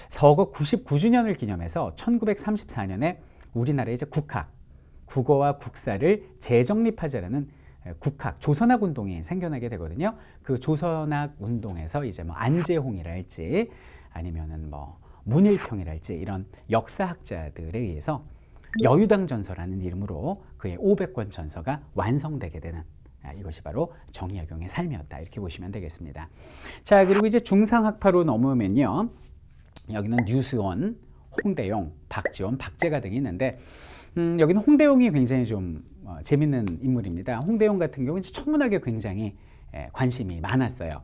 A: 서거 99주년을 기념해서 1934년에 우리나라의 이제 국학, 국어와 국사를 재정립하자라는 국학, 조선학 운동이 생겨나게 되거든요. 그 조선학 운동에서 이제 뭐 안재홍이랄지 아니면은 뭐 문일평이랄지 이런 역사학자들에 의해서 여유당 전서라는 이름으로 그의 500권 전서가 완성되게 되는 이것이 바로 정약용의 삶이었다. 이렇게 보시면 되겠습니다. 자, 그리고 이제 중상학파로 넘으면요. 여기는 류수원, 홍대용, 박지원, 박제가 등이 있는데 여기는 홍대용이 굉장히 좀 재밌는 인물입니다. 홍대용 같은 경우는 천문학에 굉장히 관심이 많았어요.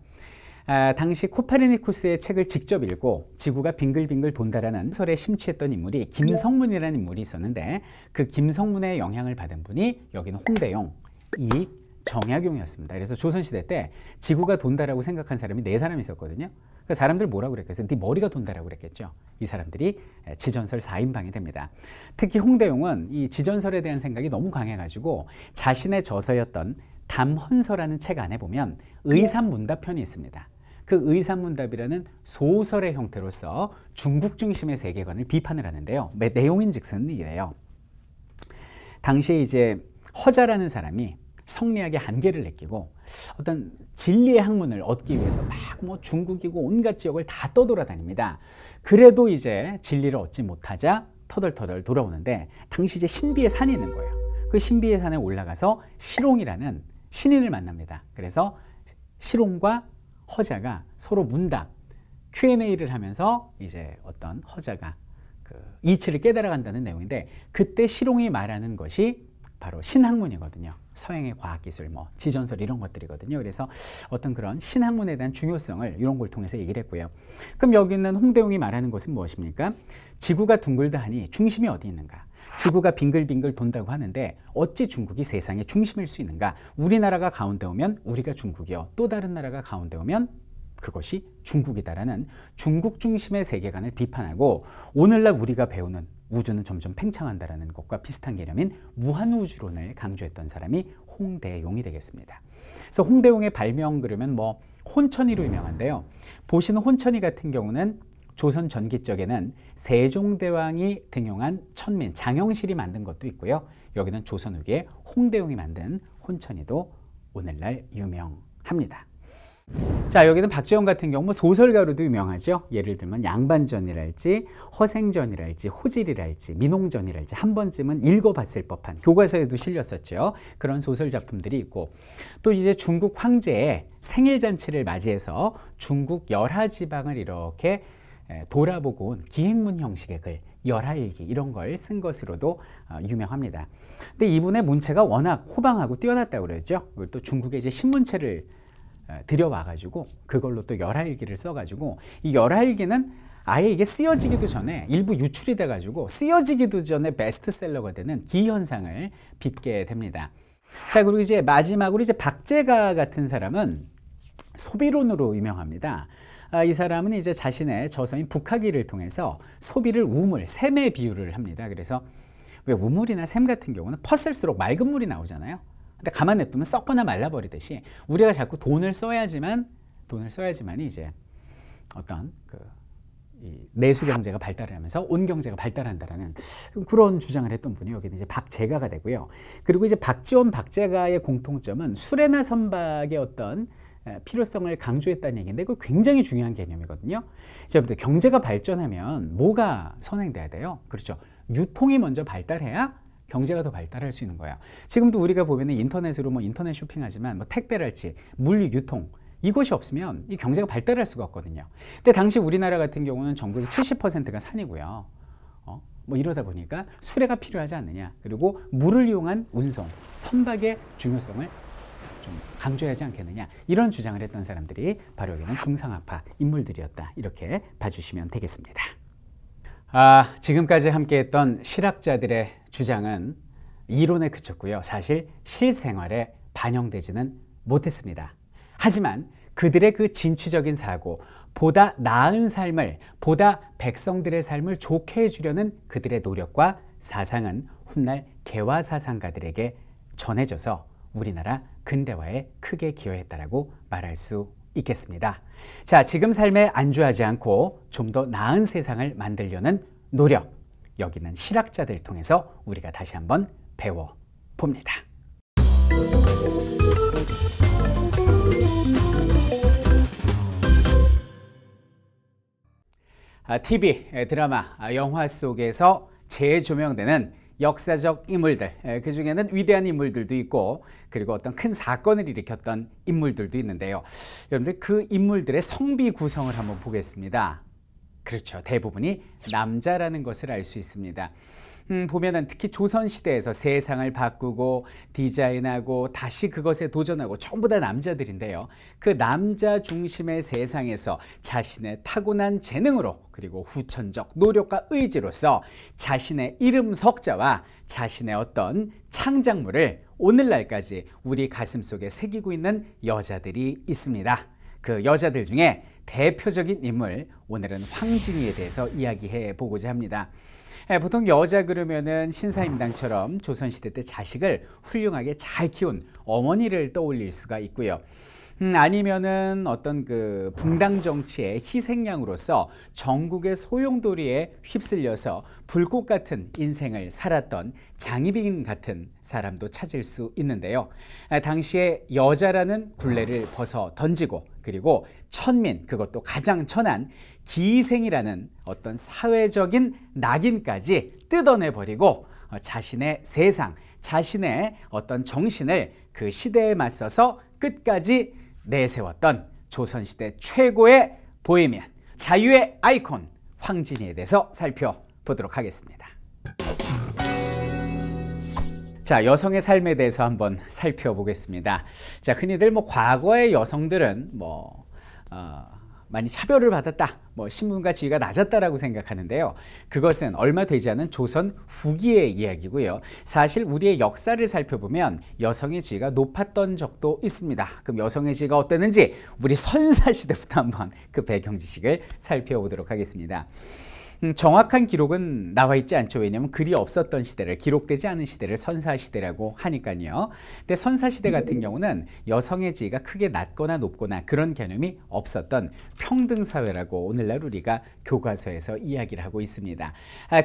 A: 당시 코페르니쿠스의 책을 직접 읽고 지구가 빙글빙글 돈다라는 설에 심취했던 인물이 김성문이라는 인물이 있었는데 그 김성문의 영향을 받은 분이 여기는 홍대용, 이 정약용이었습니다. 그래서 조선시대 때 지구가 돈다라고 생각한 사람이 4사람이 있었거든요. 그 사람들 뭐라고 그랬겠어요? 네 머리가 돈다라고 그랬겠죠. 이 사람들이 지전설 4인방이 됩니다. 특히 홍대용은 이 지전설에 대한 생각이 너무 강해가지고 자신의 저서였던 담헌서라는 책 안에 보면 의삼문답편이 있습니다. 그 의삼문답이라는 소설의 형태로서 중국 중심의 세계관을 비판을 하는데요. 내용인즉슨 이래요. 당시에 이제 허자라는 사람이 성리학의 한계를 느끼고 어떤 진리의 학문을 얻기 위해서 막 뭐 중국이고 온갖 지역을 다 떠돌아다닙니다. 그래도 이제 진리를 얻지 못하자 터덜터덜 돌아오는데 당시 이제 신비의 산이 있는 거예요. 그 신비의 산에 올라가서 시롱이라는 신인을 만납니다. 그래서 시롱과 허자가 서로 문답, Q&A를 하면서 이제 어떤 허자가 그 이치를 깨달아간다는 내용인데 그때 시롱이 말하는 것이 바로 신학문이거든요. 서양의 과학기술, 뭐 지전설 이런 것들이거든요. 그래서 어떤 그런 신학문에 대한 중요성을 이런 걸 통해서 얘기를 했고요. 그럼 여기 있는 홍대용이 말하는 것은 무엇입니까? 지구가 둥글다 하니 중심이 어디 있는가? 지구가 빙글빙글 돈다고 하는데 어찌 중국이 세상의 중심일 수 있는가? 우리나라가 가운데 오면 우리가 중국이요. 또 다른 나라가 가운데 오면 그것이 중국이다라는 중국 중심의 세계관을 비판하고 오늘날 우리가 배우는 우주는 점점 팽창한다라는 것과 비슷한 개념인 무한우주론을 강조했던 사람이 홍대용이 되겠습니다. 그래서 홍대용의 발명 그러면 뭐 혼천이로 유명한데요. 보시는 혼천이 같은 경우는 조선 전기적에는 세종대왕이 등용한 천민 장영실이 만든 것도 있고요. 여기는 조선 후기에 홍대용이 만든 혼천이도 오늘날 유명합니다. 자, 여기는 박지원 같은 경우 소설가로도 유명하죠. 예를 들면 양반전이랄지 허생전이랄지 호질이랄지 민홍전이랄지 한 번쯤은 읽어봤을 법한 교과서에도 실렸었죠. 그런 소설 작품들이 있고 또 이제 중국 황제의 생일잔치를 맞이해서 중국 열하지방을 이렇게 돌아보고 온 기행문 형식의 글 열하일기 이런 걸 쓴 것으로도 유명합니다. 근데 이분의 문체가 워낙 호방하고 뛰어났다고 그러죠. 또 중국의 이제 신문체를 들여와가지고 그걸로 또 열하일기를 써가지고 이 열하일기는 아예 이게 쓰여지기도 전에 일부 유출이 돼가지고 쓰여지기도 전에 베스트셀러가 되는 기현상을 빚게 됩니다. 자, 그리고 이제 마지막으로 이제 박제가 같은 사람은 소비론으로 유명합니다. 이 사람은 이제 자신의 저서인 북학기를 통해서 소비를 우물, 샘에 비유를 합니다. 그래서 왜 우물이나 샘 같은 경우는 퍼쓸수록 맑은 물이 나오잖아요. 근데 가만 냅두면 썩거나 말라버리듯이 우리가 자꾸 돈을 써야지만 이제 어떤 그 이 내수 경제가 발달하면서 온 경제가 발달한다라는 그런 주장을 했던 분이 여기는 이제 박재가가 되고요. 그리고 이제 박지원, 박재가의 공통점은 수레나 선박의 어떤 필요성을 강조했다는 얘기인데 그 굉장히 중요한 개념이거든요. 자, 여러분들 경제가 발전하면 뭐가 선행돼야 돼요? 그렇죠. 유통이 먼저 발달해야 경제가 더 발달할 수 있는 거예요. 지금도 우리가 보면 인터넷으로 뭐 인터넷 쇼핑하지만 뭐 택배랄지 물류 유통 이것이 없으면 이 경제가 발달할 수가 없거든요. 근데 당시 우리나라 같은 경우는 전국의 70%가 산이고요. 뭐 이러다 보니까 수레가 필요하지 않느냐. 그리고 물을 이용한 운송, 선박의 중요성을 좀 강조하지 않겠느냐. 이런 주장을 했던 사람들이 바로 여기는 중상학파 인물들이었다. 이렇게 봐주시면 되겠습니다. 지금까지 함께했던 실학자들의 주장은 이론에 그쳤고요. 사실 실생활에 반영되지는 못했습니다. 하지만 그들의 그 진취적인 사고, 보다 나은 삶을, 보다 백성들의 삶을 좋게 해주려는 그들의 노력과 사상은 훗날 개화사상가들에게 전해져서 우리나라 근대화에 크게 기여했다라고 말할 수 있겠습니다. 자, 지금 삶에 안주하지 않고 좀 더 나은 세상을 만들려는 노력, 여기는 실학자들을 통해서 우리가 다시 한번 배워봅니다. TV, 드라마, 영화 속에서 재조명되는 역사적 인물들, 그 중에는 위대한 인물들도 있고 그리고 어떤 큰 사건을 일으켰던 인물들도 있는데요. 여러분들 그 인물들의 성비 구성을 한번 보겠습니다. 그렇죠. 대부분이 남자라는 것을 알 수 있습니다. 보면은 특히 조선시대에서 세상을 바꾸고 디자인하고 다시 그것에 도전하고 전부 다 남자들인데요. 그 남자 중심의 세상에서 자신의 타고난 재능으로 그리고 후천적 노력과 의지로서 자신의 이름 석자와 자신의 어떤 창작물을 오늘날까지 우리 가슴속에 새기고 있는 여자들이 있습니다. 그 여자들 중에 대표적인 인물, 오늘은 황진이에 대해서 이야기해 보고자 합니다. 보통 여자 그러면은 신사임당처럼 조선시대 때 자식을 훌륭하게 잘 키운 어머니를 떠올릴 수가 있고요. 아니면은 어떤 그 붕당 정치의 희생양으로서 전국의 소용돌이에 휩쓸려서 불꽃 같은 인생을 살았던 장희빈 같은 사람도 찾을 수 있는데요. 당시에 여자라는 굴레를 벗어 던지고 그리고 천민, 그것도 가장 천한 기생이라는 어떤 사회적인 낙인까지 뜯어내버리고 자신의 세상, 자신의 어떤 정신을 그 시대에 맞서서 끝까지 내세웠던 조선시대 최고의 보헤미안, 자유의 아이콘 황진이에 대해서 살펴보도록 하겠습니다. 자, 여성의 삶에 대해서 한번 살펴보겠습니다. 자, 흔히들 뭐 과거의 여성들은 많이 차별을 받았다, 신분과 지위가 낮았다라고 생각하는데요. 그것은 얼마 되지 않은 조선 후기의 이야기고요. 사실 우리의 역사를 살펴보면 여성의 지위가 높았던 적도 있습니다. 그럼 여성의 지위가 어땠는지 우리 선사시대부터 한번 그 배경 지식을 살펴보도록 하겠습니다. 정확한 기록은 나와 있지 않죠. 왜냐하면 글이 없었던 시대를, 기록되지 않은 시대를 선사시대라고 하니까요. 근데 선사시대 같은 경우는 여성의 지위가 크게 낮거나 높거나 그런 개념이 없었던 평등사회라고 오늘날 우리가 교과서에서 이야기를 하고 있습니다.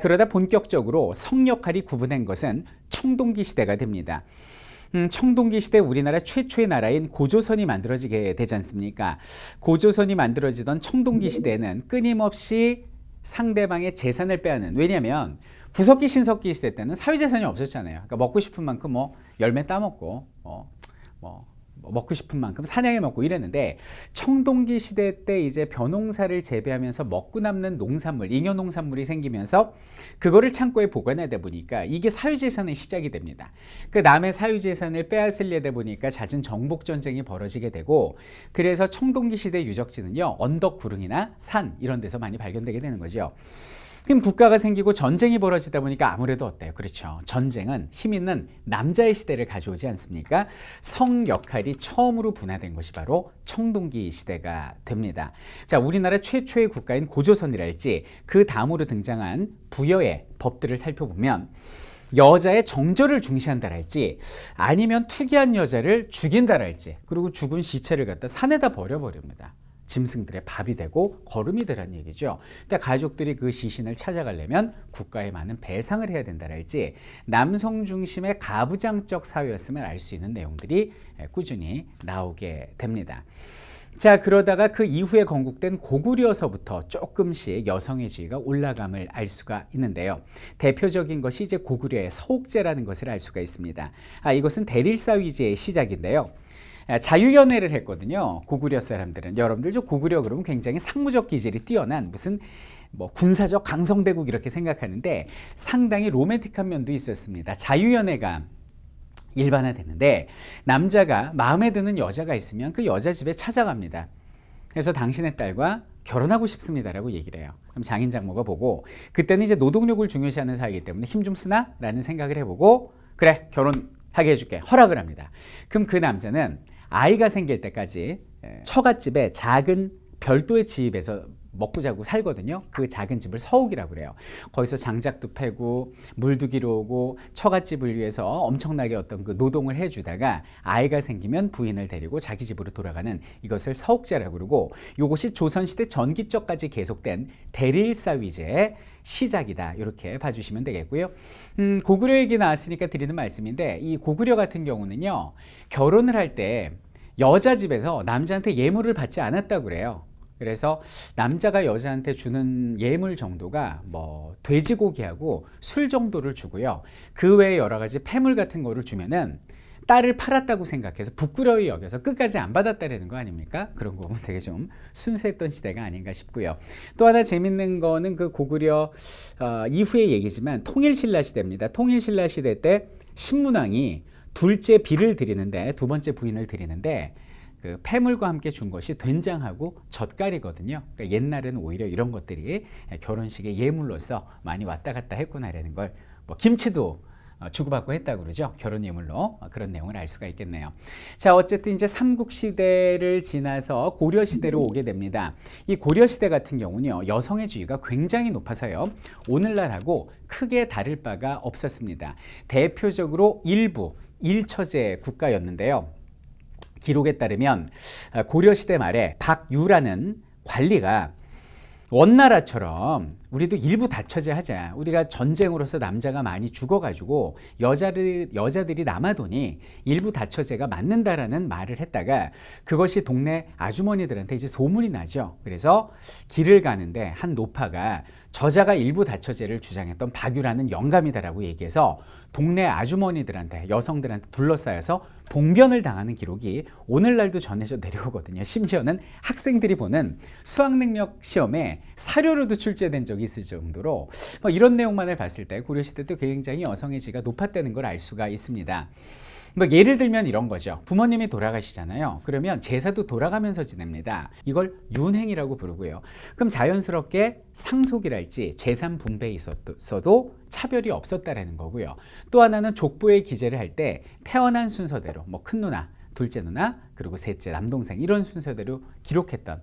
A: 그러다 본격적으로 성 역할이 구분된 것은 청동기 시대가 됩니다. 청동기 시대 우리나라 최초의 나라인 고조선이 만들어지게 되지 않습니까? 고조선이 만들어지던 청동기 시대에는 끊임없이 상대방의 재산을 빼앗는, 왜냐하면 구석기 신석기 시대 때는 사유재산이 없었잖아요. 그러니까 먹고 싶은 만큼 열매 따먹고 먹고 싶은 만큼 사냥해 먹고 이랬는데, 청동기 시대 때 이제 벼농사를 재배하면서 먹고 남는 농산물, 잉여 농산물이 생기면서 그거를 창고에 보관하다 보니까 이게 사유재산의 시작이 됩니다. 그 남의 사유재산을 빼앗으려다 보니까 잦은 정복 전쟁이 벌어지게 되고, 그래서 청동기 시대 유적지는요, 언덕 구릉이나 산 이런 데서 많이 발견되게 되는 거죠. 그럼 국가가 생기고 전쟁이 벌어지다 보니까 아무래도 어때요? 그렇죠. 전쟁은 힘 있는 남자의 시대를 가져오지 않습니까? 성 역할이 처음으로 분화된 것이 바로 청동기 시대가 됩니다. 자, 우리나라 최초의 국가인 고조선이랄지 그 다음으로 등장한 부여의 법들을 살펴보면 여자의 정절을 중시한다랄지 아니면 투기한 여자를 죽인다랄지, 그리고 죽은 시체를 갖다 산에다 버려버립니다. 짐승들의 밥이 되고 거름이 되라는 얘기죠. 근데 가족들이 그 시신을 찾아가려면 국가에 많은 배상을 해야 된다랄지 남성 중심의 가부장적 사회였음을 알 수 있는 내용들이 꾸준히 나오게 됩니다. 자, 그러다가 그 이후에 건국된 고구려서부터 조금씩 여성의 지위가 올라감을 알 수가 있는데요. 대표적인 것이 이제 고구려의 서옥제라는 것을 알 수가 있습니다. 이것은 대릴사위제의 시작인데요. 자유연애를 했거든요. 고구려 사람들은. 여러분들 저 고구려 그러면 굉장히 상무적 기질이 뛰어난 무슨 뭐 군사적 강성대국 이렇게 생각하는데 상당히 로맨틱한 면도 있었습니다. 자유연애가 일반화됐는데 남자가 마음에 드는 여자가 있으면 그 여자 집에 찾아갑니다. 그래서 당신의 딸과 결혼하고 싶습니다라고 얘기를 해요. 그럼 장인 장모가 보고 그때는 이제 노동력을 중요시하는 사회이기 때문에 힘 좀 쓰나? 라는 생각을 해보고 그래 결혼하게 해줄게 허락을 합니다. 그럼 그 남자는 아이가 생길 때까지 처갓집에 작은 별도의 집에서 먹고 자고 살거든요. 그 작은 집을 서옥이라고 그래요. 거기서 장작도 패고 물두기로 오고 처갓집을 위해서 엄청나게 어떤 그 노동을 해주다가 아이가 생기면 부인을 데리고 자기 집으로 돌아가는 이것을 서옥제라고 그러고 이것이 조선시대 전기적까지 계속된 대릴사위제의 시작이다. 이렇게 봐주시면 되겠고요. 고구려 얘기 나왔으니까 드리는 말씀인데 이 고구려 같은 경우는요. 결혼을 할 때 여자 집에서 남자한테 예물을 받지 않았다고 그래요. 그래서 남자가 여자한테 주는 예물 정도가 뭐 돼지고기하고 술 정도를 주고요. 그 외에 여러 가지 폐물 같은 거를 주면은 딸을 팔았다고 생각해서 부끄러이 여겨서 끝까지 안 받았다는 거 아닙니까? 그런 거 보면 되게 좀 순수했던 시대가 아닌가 싶고요. 또 하나 재밌는 거는 그 고구려 이후의 얘기지만 통일신라 시대입니다. 통일신라 시대 때 신문왕이 둘째 비를 드리는데 두 번째 부인을 드리는데 그 폐물과 함께 준 것이 된장하고 젓갈이거든요. 그러니까 옛날에는 오히려 이런 것들이 결혼식의 예물로서 많이 왔다 갔다 했구나라는 걸 뭐 김치도 주고받고 했다고 그러죠. 결혼 예물로 그런 내용을 알 수가 있겠네요. 자, 어쨌든 이제 삼국시대를 지나서 고려시대로 오게 됩니다. 이 고려시대 같은 경우는요. 여성의 지위가 굉장히 높아서요. 오늘날하고 크게 다를 바가 없었습니다. 대표적으로 일부 일처제 국가였는데요. 기록에 따르면 고려시대 말에 박유라는 관리가 원나라처럼 우리도 일부 다처제 하자. 우리가 전쟁으로서 남자가 많이 죽어가지고 여자들이 남아도니 일부 다처제가 맞는다라는 말을 했다가 그것이 동네 아주머니들한테 이제 소문이 나죠. 그래서 길을 가는데 한 노파가 저자가 일부 다처제를 주장했던 박유라는 영감이다라고 얘기해서 동네 아주머니들한테 여성들한테 둘러싸여서 봉변을 당하는 기록이 오늘날도 전해져 내려오거든요. 심지어는 학생들이 보는 수학능력 시험에 사료로도 출제된 적이 있을 정도로 이런 내용만을 봤을 때 고려시대 때 굉장히 여성의 지위가 높았다는 걸 알 수가 있습니다. 예를 들면 이런 거죠. 부모님이 돌아가시잖아요. 그러면 제사도 돌아가면서 지냅니다. 이걸 윤행이라고 부르고요. 그럼 자연스럽게 상속이랄지 재산 분배에 있어도 차별이 없었다라는 거고요. 또 하나는 족보의 기재를 할 때 태어난 순서대로 뭐 큰 누나, 둘째 누나, 그리고 셋째 남동생 이런 순서대로 기록했던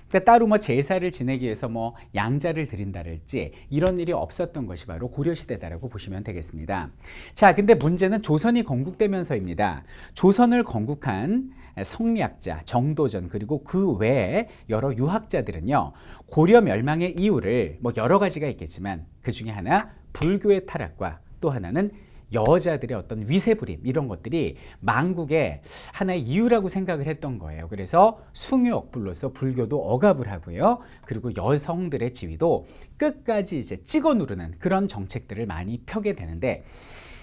A: 그러니까 따로 뭐 제사를 지내기 위해서 뭐 양자를 드린다랄지 이런 일이 없었던 것이 바로 고려시대다라고 보시면 되겠습니다. 자, 근데 문제는 조선이 건국되면서입니다. 조선을 건국한 성리학자, 정도전 그리고 그 외에 여러 유학자들은요. 고려 멸망의 이유를 뭐 여러 가지가 있겠지만 그 중에 하나 불교의 타락과 또 하나는 여자들의 어떤 위세부림 이런 것들이 망국의 하나의 이유라고 생각을 했던 거예요. 그래서 숭유억불로서 불교도 억압을 하고요. 그리고 여성들의 지위도 끝까지 이제 찍어 누르는 그런 정책들을 많이 펴게 되는데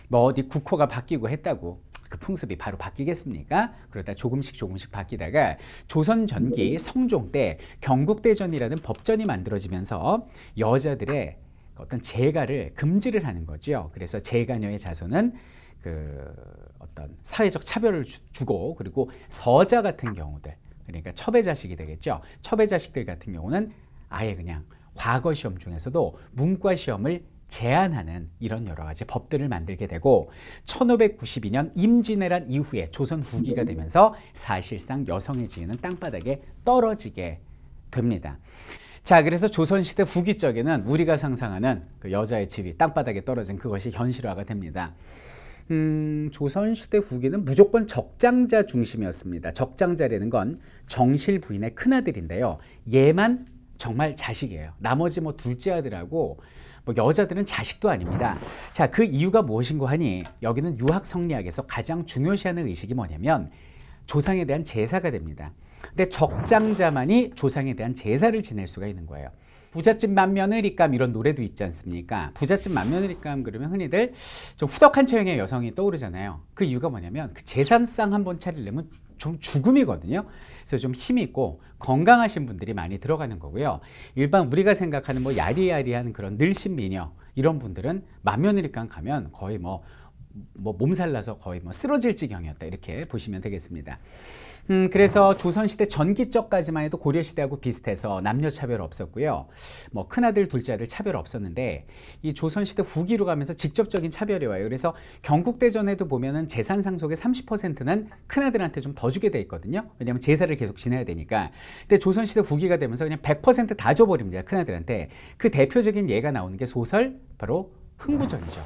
A: 뭐 어디 국호가 바뀌고 했다고 그 풍습이 바로 바뀌겠습니까? 그러다 조금씩 바뀌다가 조선 전기 성종 때 경국대전이라는 법전이 만들어지면서 여자들의 어떤 재가를 금지를 하는 거죠. 그래서 재가녀의 자손은 그 어떤 사회적 차별을 주고 그리고 서자 같은 경우들 그러니까 첩의 자식이 되겠죠. 첩의 자식들 같은 경우는 아예 그냥 과거 시험 중에서도 문과 시험을 제한하는 이런 여러 가지 법들을 만들게 되고 1592년 임진왜란 이후에 조선 후기가 되면서 사실상 여성의 지위는 땅바닥에 떨어지게 됩니다. 자, 그래서 조선시대 후기적에는 우리가 상상하는 그 여자의 지위 땅바닥에 떨어진 그것이 현실화가 됩니다. 조선시대 후기는 무조건 적장자 중심이었습니다. 적장자라는 건 정실 부인의 큰아들인데요. 얘만 정말 자식이에요. 나머지 뭐 둘째 아들하고 뭐 여자들은 자식도 아닙니다. 자, 그 이유가 무엇인고 하니 여기는 유학성리학에서 가장 중요시하는 의식이 뭐냐면 조상에 대한 제사가 됩니다. 근데 적장자만이 조상에 대한 제사를 지낼 수가 있는 거예요. 부잣집 맏며느리감 이런 노래도 있지 않습니까? 부잣집 맏며느리감 그러면 흔히들 좀 후덕한 체형의 여성이 떠오르잖아요. 그 이유가 뭐냐면 그 제산상 한번 차리려면 좀 죽음이거든요. 그래서 좀 힘이 있고 건강하신 분들이 많이 들어가는 거고요. 일반 우리가 생각하는 뭐 야리야리한 그런 늘씬 미녀 이런 분들은 맏며느리감 가면 거의 뭐 몸살 나서 거의 뭐 쓰러질 지경이었다 이렇게 보시면 되겠습니다. 그래서 조선시대 전기적까지만 해도 고려시대하고 비슷해서 남녀 차별 없었고요. 뭐 큰아들 둘째아들 차별 없었는데 이 조선시대 후기로 가면서 직접적인 차별이 와요. 그래서 경국대전에도 보면은 재산 상속의 30%는 큰아들한테 좀 더 주게 돼 있거든요. 왜냐하면 제사를 계속 지내야 되니까. 근데 조선시대 후기가 되면서 그냥 100% 다 줘버립니다. 큰아들한테. 그 대표적인 예가 나오는 게 소설 바로 흥부전이죠.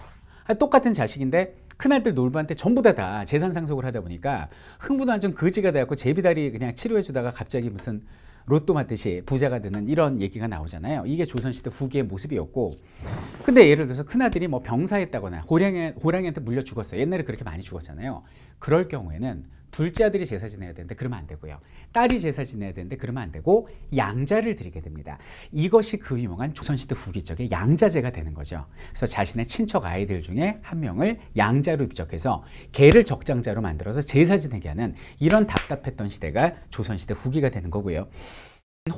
A: 똑같은 자식인데 큰아들 놀부한테 전부 다 재산 상속을 하다 보니까 흥부는 완전 거지가 돼갖고 제비다리 그냥 치료해 주다가 갑자기 무슨 로또 맞듯이 부자가 되는 이런 얘기가 나오잖아요. 이게 조선시대 후기의 모습이었고, 근데 예를 들어서 큰아들이 뭐 병사했다거나 호랑이한테 물려 죽었어요. 옛날에 그렇게 많이 죽었잖아요. 그럴 경우에는 둘째 아들이 제사 지내야 되는데 그러면 안 되고요. 딸이 제사 지내야 되는데 그러면 안 되고 양자를 드리게 됩니다. 이것이 그 유명한 조선시대 후기 쪽의 양자제가 되는 거죠. 그래서 자신의 친척 아이들 중에 한 명을 양자로 입적해서 걔를 적장자로 만들어서 제사 지내게 하는 이런 답답했던 시대가 조선시대 후기가 되는 거고요.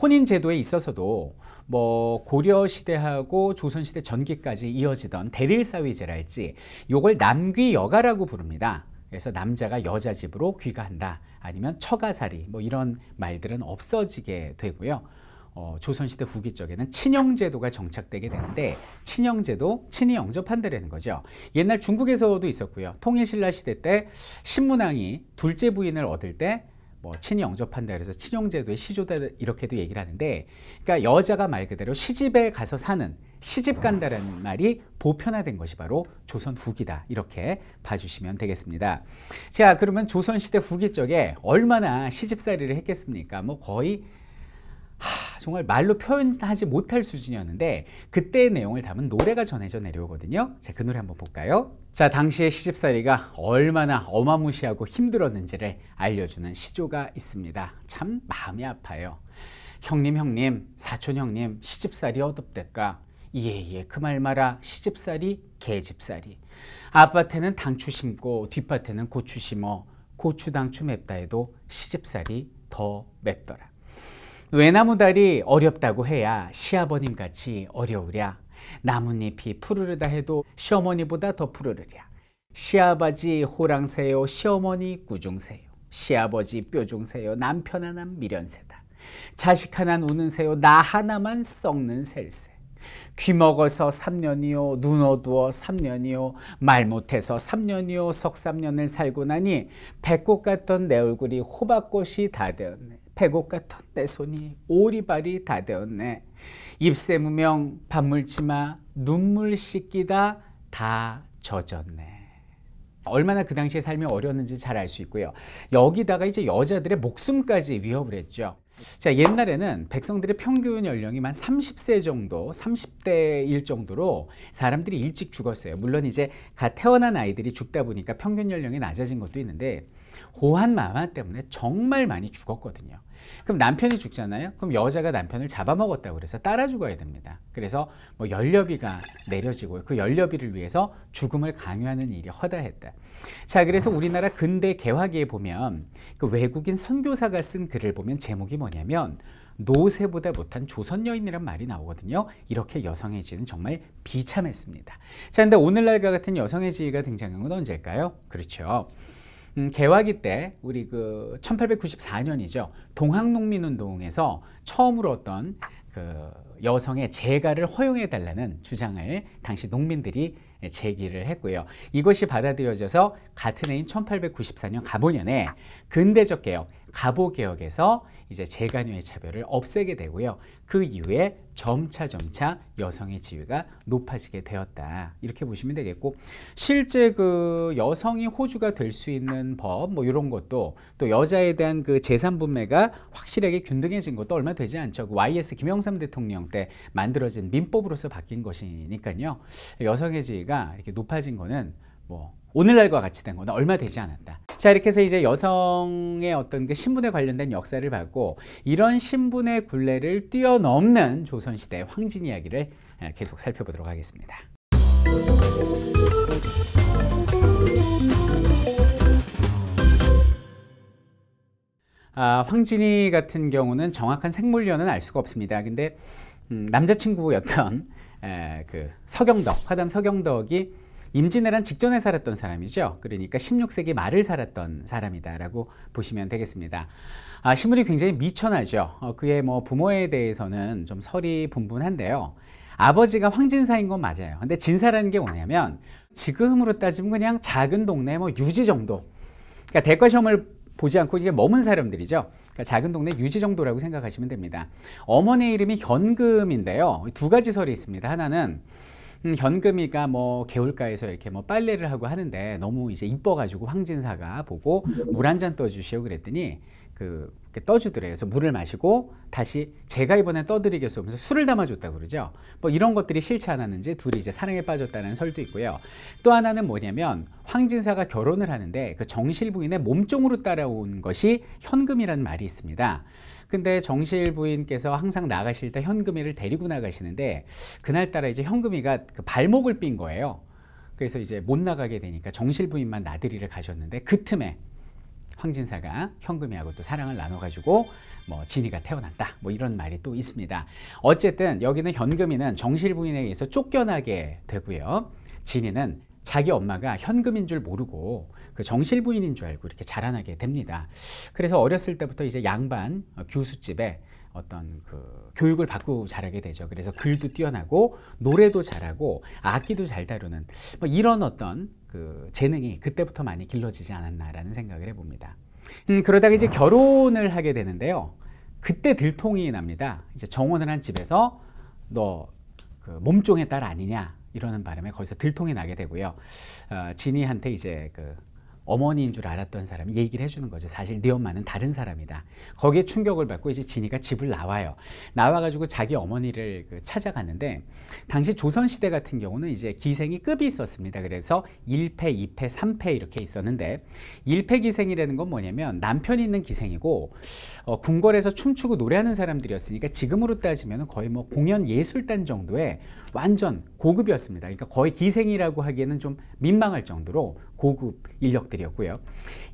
A: 혼인 제도에 있어서도 뭐 고려 시대하고 조선 시대 전기까지 이어지던 대릴사위제랄지 요걸 남귀여가라고 부릅니다. 그래서 남자가 여자 집으로 귀가한다 아니면 처가살이 뭐 이런 말들은 없어지게 되고요. 조선시대 후기 쪽에는 친형제도가 정착되게 되는데 친형제도 친히 영접한다라는 거죠. 옛날 중국에서도 있었고요. 통일신라 시대 때 신문왕이 둘째 부인을 얻을 때 뭐 친히 영접한다 그래서 친형제도의 시조다 이렇게도 얘기를 하는데, 그러니까 여자가 말 그대로 시집에 가서 사는 시집 간다라는 말이 보편화된 것이 바로 조선 후기다 이렇게 봐주시면 되겠습니다. 자, 그러면 조선시대 후기 쪽에 얼마나 시집살이를 했겠습니까? 뭐 거의 정말 말로 표현하지 못할 수준이었는데 그때의 내용을 담은 노래가 전해져 내려오거든요. 자, 그 노래 한번 볼까요? 자, 당시의 시집살이가 얼마나 어마무시하고 힘들었는지를 알려주는 시조가 있습니다. 참 마음이 아파요. 형님 사촌 형님 시집살이 어떻댔까? 예예 그 말 마라 시집살이 개집살이. 앞밭에는 당추 심고 뒷밭에는 고추 심어 고추 당추 맵다 해도 시집살이 더 맵더라. 외나무다리 어렵다고 해야 시아버님 같이 어려우랴. 나뭇잎이 푸르르다 해도 시어머니보다 더 푸르르랴. 시아버지 호랑새요 시어머니 꾸중새요. 시아버지 뾰중새요 남편 하나는 미련새다. 자식 하나는 우는 새요 나 하나만 썩는 셀새. 귀 먹어서 3년이요 눈 어두워 3년이요 말 못해서 3년이요 석 3년을 살고 나니 배꽃 같던 내 얼굴이 호박꽃이 다 되었네. 배꽃 같던 내 손이 오리발이 다 되었네. 잎새 무명 밥 물지마 눈물 씻기다 다 젖었네. 얼마나 그 당시에 삶이 어려웠는지 잘 알 수 있고요. 여기다가 이제 여자들의 목숨까지 위협을 했죠. 자, 옛날에는 백성들의 평균 연령이 만 30세 정도, 30대일 정도로 사람들이 일찍 죽었어요. 물론 이제 갓 태어난 아이들이 죽다 보니까 평균 연령이 낮아진 것도 있는데 호환 마마 때문에 정말 많이 죽었거든요. 그럼 남편이 죽잖아요. 그럼 여자가 남편을 잡아먹었다고 그래서 따라 죽어야 됩니다. 그래서 뭐 연료비가 내려지고 그 연료비를 위해서 죽음을 강요하는 일이 허다했다. 자, 그래서 우리나라 근대 개화기에 보면 그 외국인 선교사가 쓴 글을 보면 제목이 뭐냐면 노새보다 못한 조선 여인이란 말이 나오거든요. 이렇게 여성의 지위는 정말 비참했습니다. 자, 근데 오늘날과 같은 여성의 지위가 등장한 건 언제일까요? 그렇죠. 개화기 때 우리 그 1894년이죠. 동학농민운동에서 처음으로 어떤 그 여성의 재가를 허용해 달라는 주장을 당시 농민들이 제기를 했고요. 이것이 받아들여져서 같은 해인 1894년 갑오년에 근대적 개혁, 가보개혁에서 이제 재간호의 차별을 없애게 되고요. 그 이후에 점차 여성의 지위가 높아지게 되었다. 이렇게 보시면 되겠고, 실제 그 여성이 호주가 될 수 있는 법, 뭐 이런 것도, 또 여자에 대한 그 재산 분배가 확실하게 균등해진 것도 얼마 되지 않죠. 그 YS 김영삼 대통령 때 만들어진 민법으로서 바뀐 것이니까요. 여성의 지위가 이렇게 높아진 거는 뭐 오늘날과 같이 된 거는 얼마 되지 않았다. 자, 이렇게 해서 이제 여성의 어떤 그 신분에 관련된 역사를 봤고, 이런 신분의 굴레를 뛰어넘는 조선시대 황진 이야기를 계속 살펴보도록 하겠습니다. 황진이 같은 경우는 정확한 생물년은 알 수가 없습니다. 근데 남자친구였던 그 서경덕, 화담 서경덕이 임진왜란 직전에 살았던 사람이죠. 그러니까 16세기 말을 살았던 사람이다라고 보시면 되겠습니다. 신분이 굉장히 미천하죠. 그의 뭐 부모에 대해서는 좀 설이 분분한데요. 아버지가 황진사인 건 맞아요. 근데 진사라는 게 뭐냐면 지금으로 따지면 그냥 작은 동네 뭐 유지 정도. 그러니까 대과시험을 보지 않고 이게 머문 사람들이죠. 그러니까 작은 동네 유지 정도라고 생각하시면 됩니다. 어머니 이름이 현금인데요. 두 가지 설이 있습니다. 하나는 현금이가 뭐 개울가에서 이렇게 뭐 빨래를 하고 하는데 너무 이제 이뻐가지고 황진사가 보고 물 한 잔 떠주시오 그랬더니 이렇게 떠주더래요. 그래서 물을 마시고 다시 제가 이번에 떠드리겠소 하면서 술을 담아줬다고 그러죠. 뭐 이런 것들이 싫지 않았는지 둘이 이제 사랑에 빠졌다는 설도 있고요. 또 하나는 뭐냐면 황진사가 결혼을 하는데 그 정실 부인의 몸종으로 따라온 것이 현금이라는 말이 있습니다. 근데 정실 부인께서 항상 나가실 때 현금이를 데리고 나가시는데 그날따라 이제 현금이가 그 발목을 삔 거예요. 그래서 이제 못 나가게 되니까 정실 부인만 나들이를 가셨는데 그 틈에 황진사가 현금이하고 또 사랑을 나눠가지고 뭐 진이가 태어났다. 뭐 이런 말이 또 있습니다. 어쨌든 여기는 현금이는 정실 부인에 의해서 쫓겨나게 되고요. 진이는 자기 엄마가 현금인 줄 모르고 그 정실 부인인 줄 알고 이렇게 자라나게 됩니다. 그래서 어렸을 때부터 이제 양반 교수집에 어떤 그 교육을 받고 자라게 되죠. 그래서 글도 뛰어나고 노래도 잘하고 악기도 잘 다루는 뭐 이런 어떤 그 재능이 그때부터 많이 길러지지 않았나라는 생각을 해봅니다. 그러다가 이제 결혼을 하게 되는데요. 그때 들통이 납니다. 이제 정혼을 한 집에서 너 그 몸종의 딸 아니냐 이러는 바람에 거기서 들통이 나게 되고요. 진이한테 이제 그 어머니인 줄 알았던 사람이 얘기를 해주는 거죠. 사실 네 엄마는 다른 사람이다. 거기에 충격을 받고 이제 진이가 집을 나와요. 나와가지고 자기 어머니를 찾아가는데 당시 조선시대 같은 경우는 이제 기생이 급이 있었습니다. 그래서 1패, 2패, 3패 이렇게 있었는데 1패 기생이라는 건 뭐냐면 남편이 있는 기생이고 궁궐에서 춤추고 노래하는 사람들이었으니까 지금으로 따지면 거의 뭐 공연 예술단 정도의 완전 고급이었습니다. 그러니까 거의 기생이라고 하기에는 좀 민망할 정도로 고급 인력들이었고요.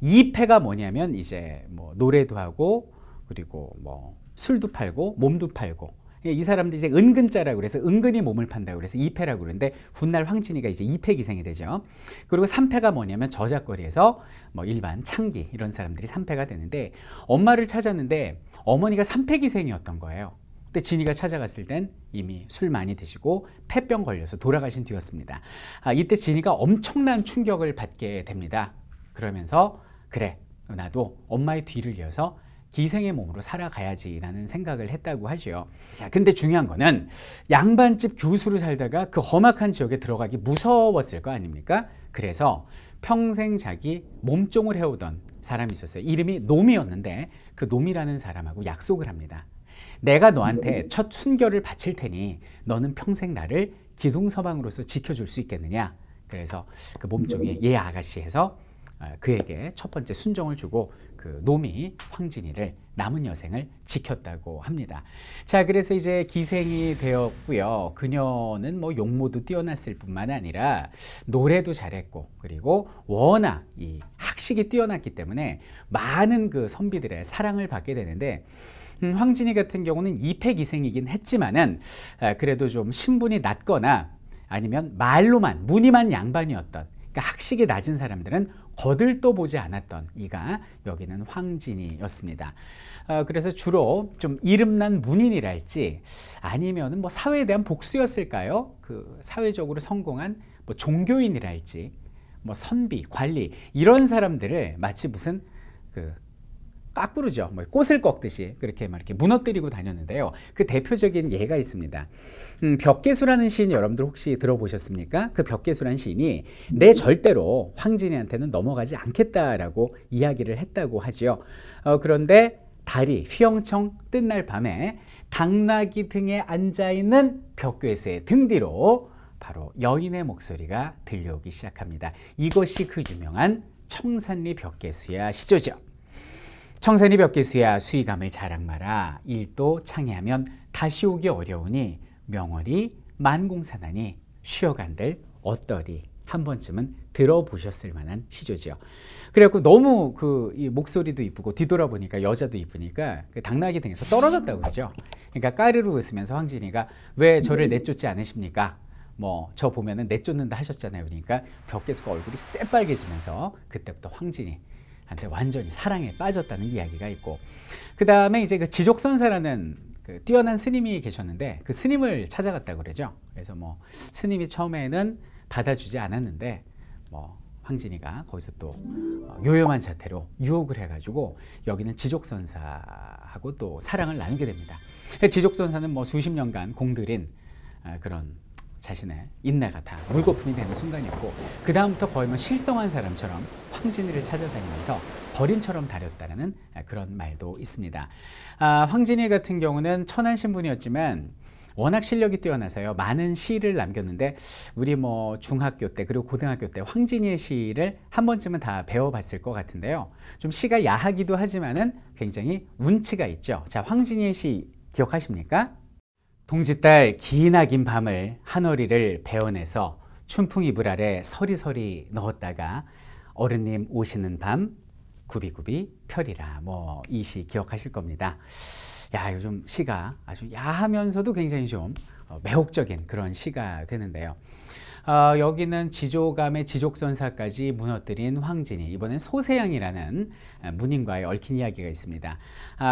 A: 2패가 뭐냐면 이제 뭐 노래도 하고 그리고 뭐 술도 팔고 몸도 팔고 이 사람들이 이제 은근자라고 그래서 은근히 몸을 판다고 그래서 2패라고 그러는데 훗날 황진이가 이제 2패 기생이 되죠. 그리고 3패가 뭐냐면 저작거리에서 뭐 일반 창기 이런 사람들이 3패가 되는데 엄마를 찾았는데 어머니가 3패 기생이었던 거예요. 근데 진이가 찾아갔을 땐 이미 술 많이 드시고 폐병 걸려서 돌아가신 뒤였습니다. 이때 진이가 엄청난 충격을 받게 됩니다. 그러면서 그래 나도 엄마의 뒤를 이어서 기생의 몸으로 살아가야지라는 생각을 했다고 하죠. 자, 근데 중요한 거는 양반집 교수로 살다가 그 험악한 지역에 들어가기 무서웠을 거 아닙니까? 그래서 평생 자기 몸종을 해오던 사람이 있었어요. 이름이 놈이었는데 그 놈이라는 사람하고 약속을 합니다. 내가 너한테 첫 순결을 바칠 테니 너는 평생 나를 기둥서방으로서 지켜줄 수 있겠느냐. 그래서 그 몸종이 예 아가씨 해서 그에게 첫 번째 순정을 주고 그 놈이 황진이를 남은 여생을 지켰다고 합니다. 자, 그래서 이제 기생이 되었고요. 그녀는 뭐 용모도 뛰어났을 뿐만 아니라 노래도 잘했고 그리고 워낙 이 학식이 뛰어났기 때문에 많은 그 선비들의 사랑을 받게 되는데 황진이 같은 경우는 2패 기생이긴 했지만은 그래도 좀 신분이 낮거나 아니면 말로만 무늬만 양반이었던 그러니까 학식이 낮은 사람들은 거들떠 보지 않았던 이가 여기는 황진이였습니다. 그래서 주로 좀 이름난 문인이랄지 아니면은 뭐 사회에 대한 복수였을까요? 그 사회적으로 성공한 뭐 종교인이랄지 뭐 선비, 관리 이런 사람들을 마치 무슨 그 까꾸르죠. 뭐 꽃을 꺾듯이 그렇게 막 이렇게 무너뜨리고 다녔는데요. 그 대표적인 예가 있습니다. 벽계수라는 시인 여러분들 혹시 들어보셨습니까? 그 벽계수라는 시인이 내 절대로 황진이한테는 넘어가지 않겠다라고 이야기를 했다고 하지요. 그런데 달이 휘영청 뜬 날 밤에 당나귀 등에 앉아있는 벽괴수의 등 뒤로 바로 여인의 목소리가 들려오기 시작합니다. 이것이 그 유명한 청산리 벽계수야 시조죠. 청산리 벽계수야 수의감을 자랑 마라. 일도 창해하면 다시 오기 어려우니 명월이 만공산하니 쉬어간들 어떠리. 한 번쯤은 들어보셨을 만한 시조죠. 그래갖고 너무 이 목소리도 이쁘고 뒤돌아보니까 여자도 이쁘니까 그 당나귀 등에서 떨어졌다고 그러죠. 그러니까 까르르 웃으면서 황진이가 왜 저를 내쫓지 않으십니까? 뭐 저 보면은 내쫓는다 하셨잖아요. 그러니까 벽계수가 얼굴이 새빨개지면서 그때부터 황진이한테 완전히 사랑에 빠졌다는 이야기가 있고, 그 다음에 이제 그 지족선사라는 그 뛰어난 스님이 계셨는데 그 스님을 찾아갔다고 그러죠. 그래서 뭐 스님이 처음에는 받아주지 않았는데 뭐 황진이가 거기서 또 요염한 자태로 유혹을 해가지고 여기는 지족선사하고 또 사랑을 나누게 됩니다. 지족선사는 뭐 수십 년간 공들인 그런 자신의 인내가 다 물거품이 되는 순간이었고, 그 다음부터 거의 뭐 실성한 사람처럼 황진이를 찾아다니면서 벌인처럼 다렸다는 그런 말도 있습니다. 황진이 같은 경우는 천한 신분이었지만 워낙 실력이 뛰어나서요 많은 시를 남겼는데, 우리 뭐 중학교 때 그리고 고등학교 때 황진이의 시를 한 번쯤은 다 배워봤을 것 같은데요. 좀 시가 야하기도 하지만은 굉장히 운치가 있죠. 자, 황진이의 시 기억하십니까? 동짓달 기나긴 밤을 한어리를 베어내서 춘풍 이불 아래 서리서리 넣었다가 어른님 오시는 밤 구비구비 펴리라. 뭐 이 시 기억하실 겁니다. 야, 요즘 시가 아주 야하면서도 굉장히 좀 매혹적인 그런 시가 되는데요. 여기는 지조감의 지족선사까지 무너뜨린 황진이, 이번엔 소세양이라는 문인과의 얽힌 이야기가 있습니다.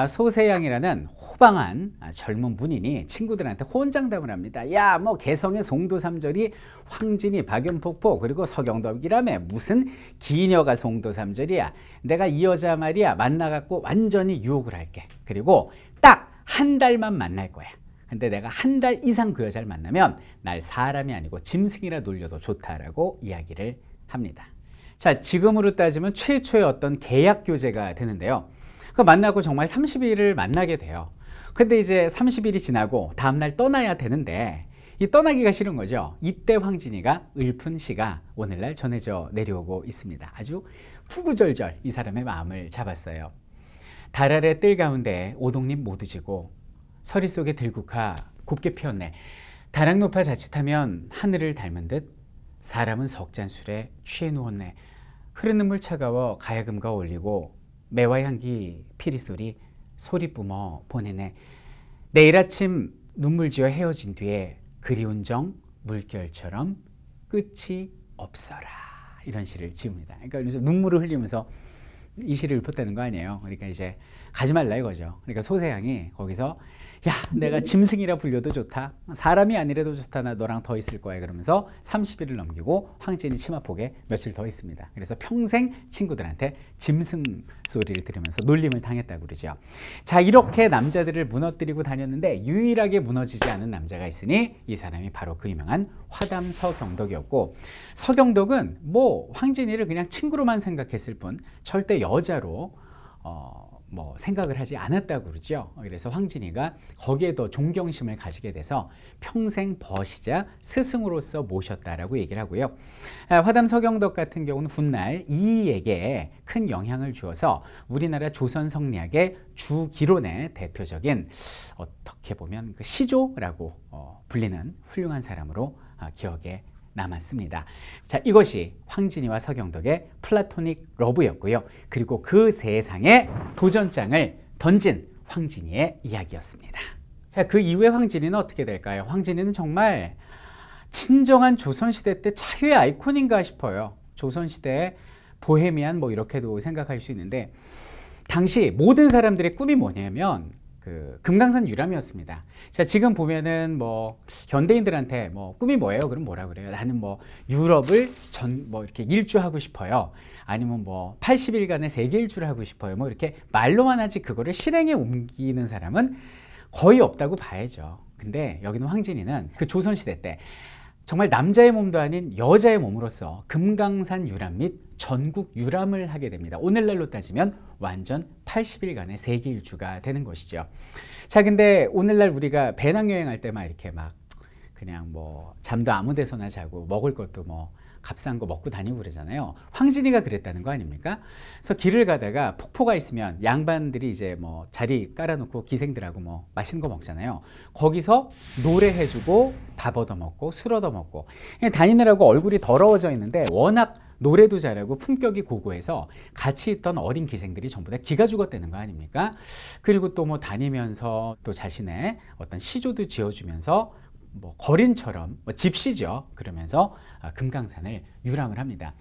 A: 소세양이라는 호방한 젊은 문인이 친구들한테 혼장담을 합니다. 야, 뭐 개성의 송도삼절이 황진이 박연폭포 그리고 서경덕이라며 무슨 기녀가 송도삼절이야. 내가 이 여자 말이야 만나갖고 완전히 유혹을 할게. 그리고 딱 한 달만 만날 거야. 근데 내가 한 달 이상 그 여자를 만나면 날 사람이 아니고 짐승이라 놀려도 좋다라고 이야기를 합니다. 자, 지금으로 따지면 최초의 어떤 계약 교제가 되는데요. 그 만나고 정말 30일을 만나게 돼요. 근데 이제 30일이 지나고 다음날 떠나야 되는데 이 떠나기가 싫은 거죠. 이때 황진이가 읊은 시가 오늘날 전해져 내려오고 있습니다. 아주 구구절절 이 사람의 마음을 잡았어요. 달 아래 뜰 가운데 오동잎 모두 지고 서리 속에 들국화 곱게 피었네. 다락 높아 자칫하면 하늘을 닮은 듯 사람은 석잔술에 취해 누웠네. 흐르는 물 차가워 가야금과 어울리고 매화 향기 피리 소리 뿜어 보내네. 내일 아침 눈물 지어 헤어진 뒤에 그리운 정 물결처럼 끝이 없어라. 이런 시를 지읍니다. 그러니까 그래서 눈물을 흘리면서 이 시를 읊었다는 거 아니에요. 그러니까 이제 가지 말라 이거죠. 그러니까 소세양이 거기서 야, 내가 짐승이라 불려도 좋다. 사람이 아니라도 좋다. 나 너랑 더 있을 거야. 그러면서 30일을 넘기고 황진이 치마폭에 며칠 더 있습니다. 그래서 평생 친구들한테 짐승 소리를 들으면서 놀림을 당했다고 그러죠. 자, 이렇게 남자들을 무너뜨리고 다녔는데 유일하게 무너지지 않은 남자가 있으니 이 사람이 바로 그 유명한 화담 서경덕이었고, 서경덕은 뭐 황진이를 그냥 친구로만 생각했을 뿐 절대 여자로 뭐 생각을 하지 않았다고 그러죠. 그래서 황진이가 거기에 더 존경심을 가지게 돼서 평생 버시자 스승으로서 모셨다라고 얘기를 하고요. 화담 서경덕 같은 경우는 훗날 이이에게 큰 영향을 주어서 우리나라 조선 성리학의 주기론의 대표적인 어떻게 보면 그 시조라고 불리는 훌륭한 사람으로 기억에 남았습니다. 자, 이것이 황진이와 서경덕의 플라토닉 러브였고요. 그리고 그 세상에 도전장을 던진 황진이의 이야기였습니다. 자, 그 이후에 황진이는 어떻게 될까요? 황진이는 정말 친정한 조선시대 때 자유의 아이콘인가 싶어요. 조선시대의 보헤미안 뭐 이렇게도 생각할 수 있는데, 당시 모든 사람들의 꿈이 뭐냐면 그 금강산 유람이었습니다. 자, 지금 보면은 뭐 현대인들한테 뭐 꿈이 뭐예요? 그럼 뭐라 그래요? 나는 뭐 유럽을 뭐 이렇게 일주하고 싶어요. 아니면 뭐 80일간의 세계 일주를 하고 싶어요. 뭐 이렇게 말로만 하지 그거를 실행에 옮기는 사람은 거의 없다고 봐야죠. 근데 여기는 황진이는 그 조선시대 때 정말 남자의 몸도 아닌 여자의 몸으로서 금강산 유람 및 전국 유람을 하게 됩니다. 오늘날로 따지면 완전 80일간의 세계 일주가 되는 것이죠. 자, 근데 오늘날 우리가 배낭여행할 때 막 이렇게 막 그냥 뭐 잠도 아무 데서나 자고 먹을 것도 뭐 값싼 거 먹고 다니고 그러잖아요. 황진이가 그랬다는 거 아닙니까? 그래서 길을 가다가 폭포가 있으면 양반들이 이제 뭐 자리 깔아놓고 기생들하고 뭐 맛있는 거 먹잖아요. 거기서 노래해주고 밥 얻어먹고 술 얻어먹고 다니느라고 얼굴이 더러워져 있는데 워낙 노래도 잘하고 품격이 고고해서 같이 있던 어린 기생들이 전부 다 기가 죽었다는 거 아닙니까? 그리고 또 뭐 다니면서 또 자신의 어떤 시조도 지어주면서 뭐 거린처럼 뭐 집시죠. 그러면서 금강산을 유람을 합니다.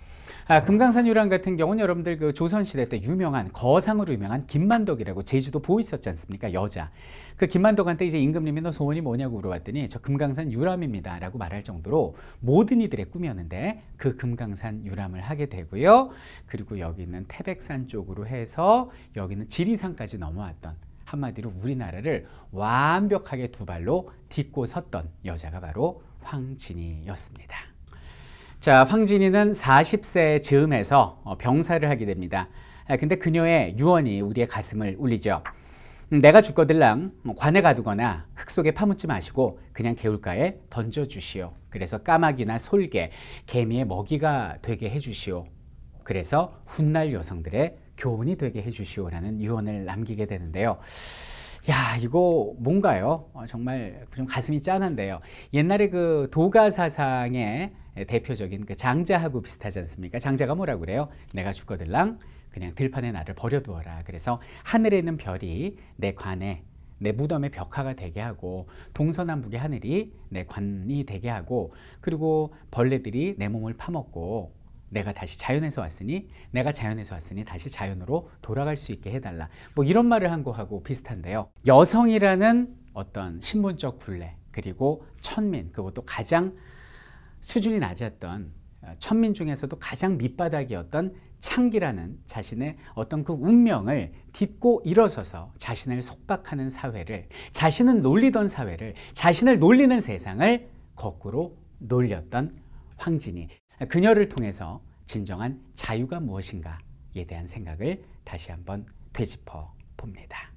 A: 금강산 유람 같은 경우는 여러분들 그 조선시대 때 유명한 거상으로 유명한 김만덕이라고 제주도 보호 있었지 않습니까? 여자. 그 김만덕한테 이제 임금님이 너 소원이 뭐냐고 물어봤더니 저 금강산 유람입니다 라고 말할 정도로 모든 이들의 꿈이었는데 그 금강산 유람을 하게 되고요. 그리고 여기 있는 태백산 쪽으로 해서 여기는 지리산까지 넘어왔던, 한마디로 우리나라를 완벽하게 두 발로 딛고 섰던 여자가 바로 황진이였습니다. 자, 황진이는 40세 즈음해서 병사를 하게 됩니다. 근데 그녀의 유언이 우리의 가슴을 울리죠. 내가 죽거들랑 관에 가두거나 흙 속에 파묻지 마시고 그냥 개울가에 던져주시오. 그래서 까마귀나 솔개, 개미의 먹이가 되게 해주시오. 그래서 훗날 여성들의 교훈이 되게 해주시오라는 유언을 남기게 되는데요. 야, 이거 뭔가요? 정말 좀 가슴이 짠한데요. 옛날에 그 도가 사상의 대표적인 그 장자하고 비슷하지 않습니까? 장자가 뭐라고 그래요? 내가 죽거들랑 그냥 들판에 나를 버려두어라. 그래서 하늘에 있는 별이 내 관에, 내 무덤의 벽화가 되게 하고, 동서남북의 하늘이 내 관이 되게 하고, 그리고 벌레들이 내 몸을 파먹고, 내가 다시 자연에서 왔으니, 내가 자연에서 왔으니 다시 자연으로 돌아갈 수 있게 해달라. 뭐 이런 말을 한 거하고 비슷한데요. 여성이라는 어떤 신분적 굴레, 그리고 천민, 그것도 가장 수준이 낮았던 천민 중에서도 가장 밑바닥이었던 창기라는 자신의 어떤 그 운명을 딛고 일어서서 자신을 속박하는 사회를, 자신은 놀리던 사회를, 자신을 놀리는 세상을 거꾸로 놀렸던 황진이. 그녀를 통해서 진정한 자유가 무엇인가에 대한 생각을 다시 한번 되짚어 봅니다.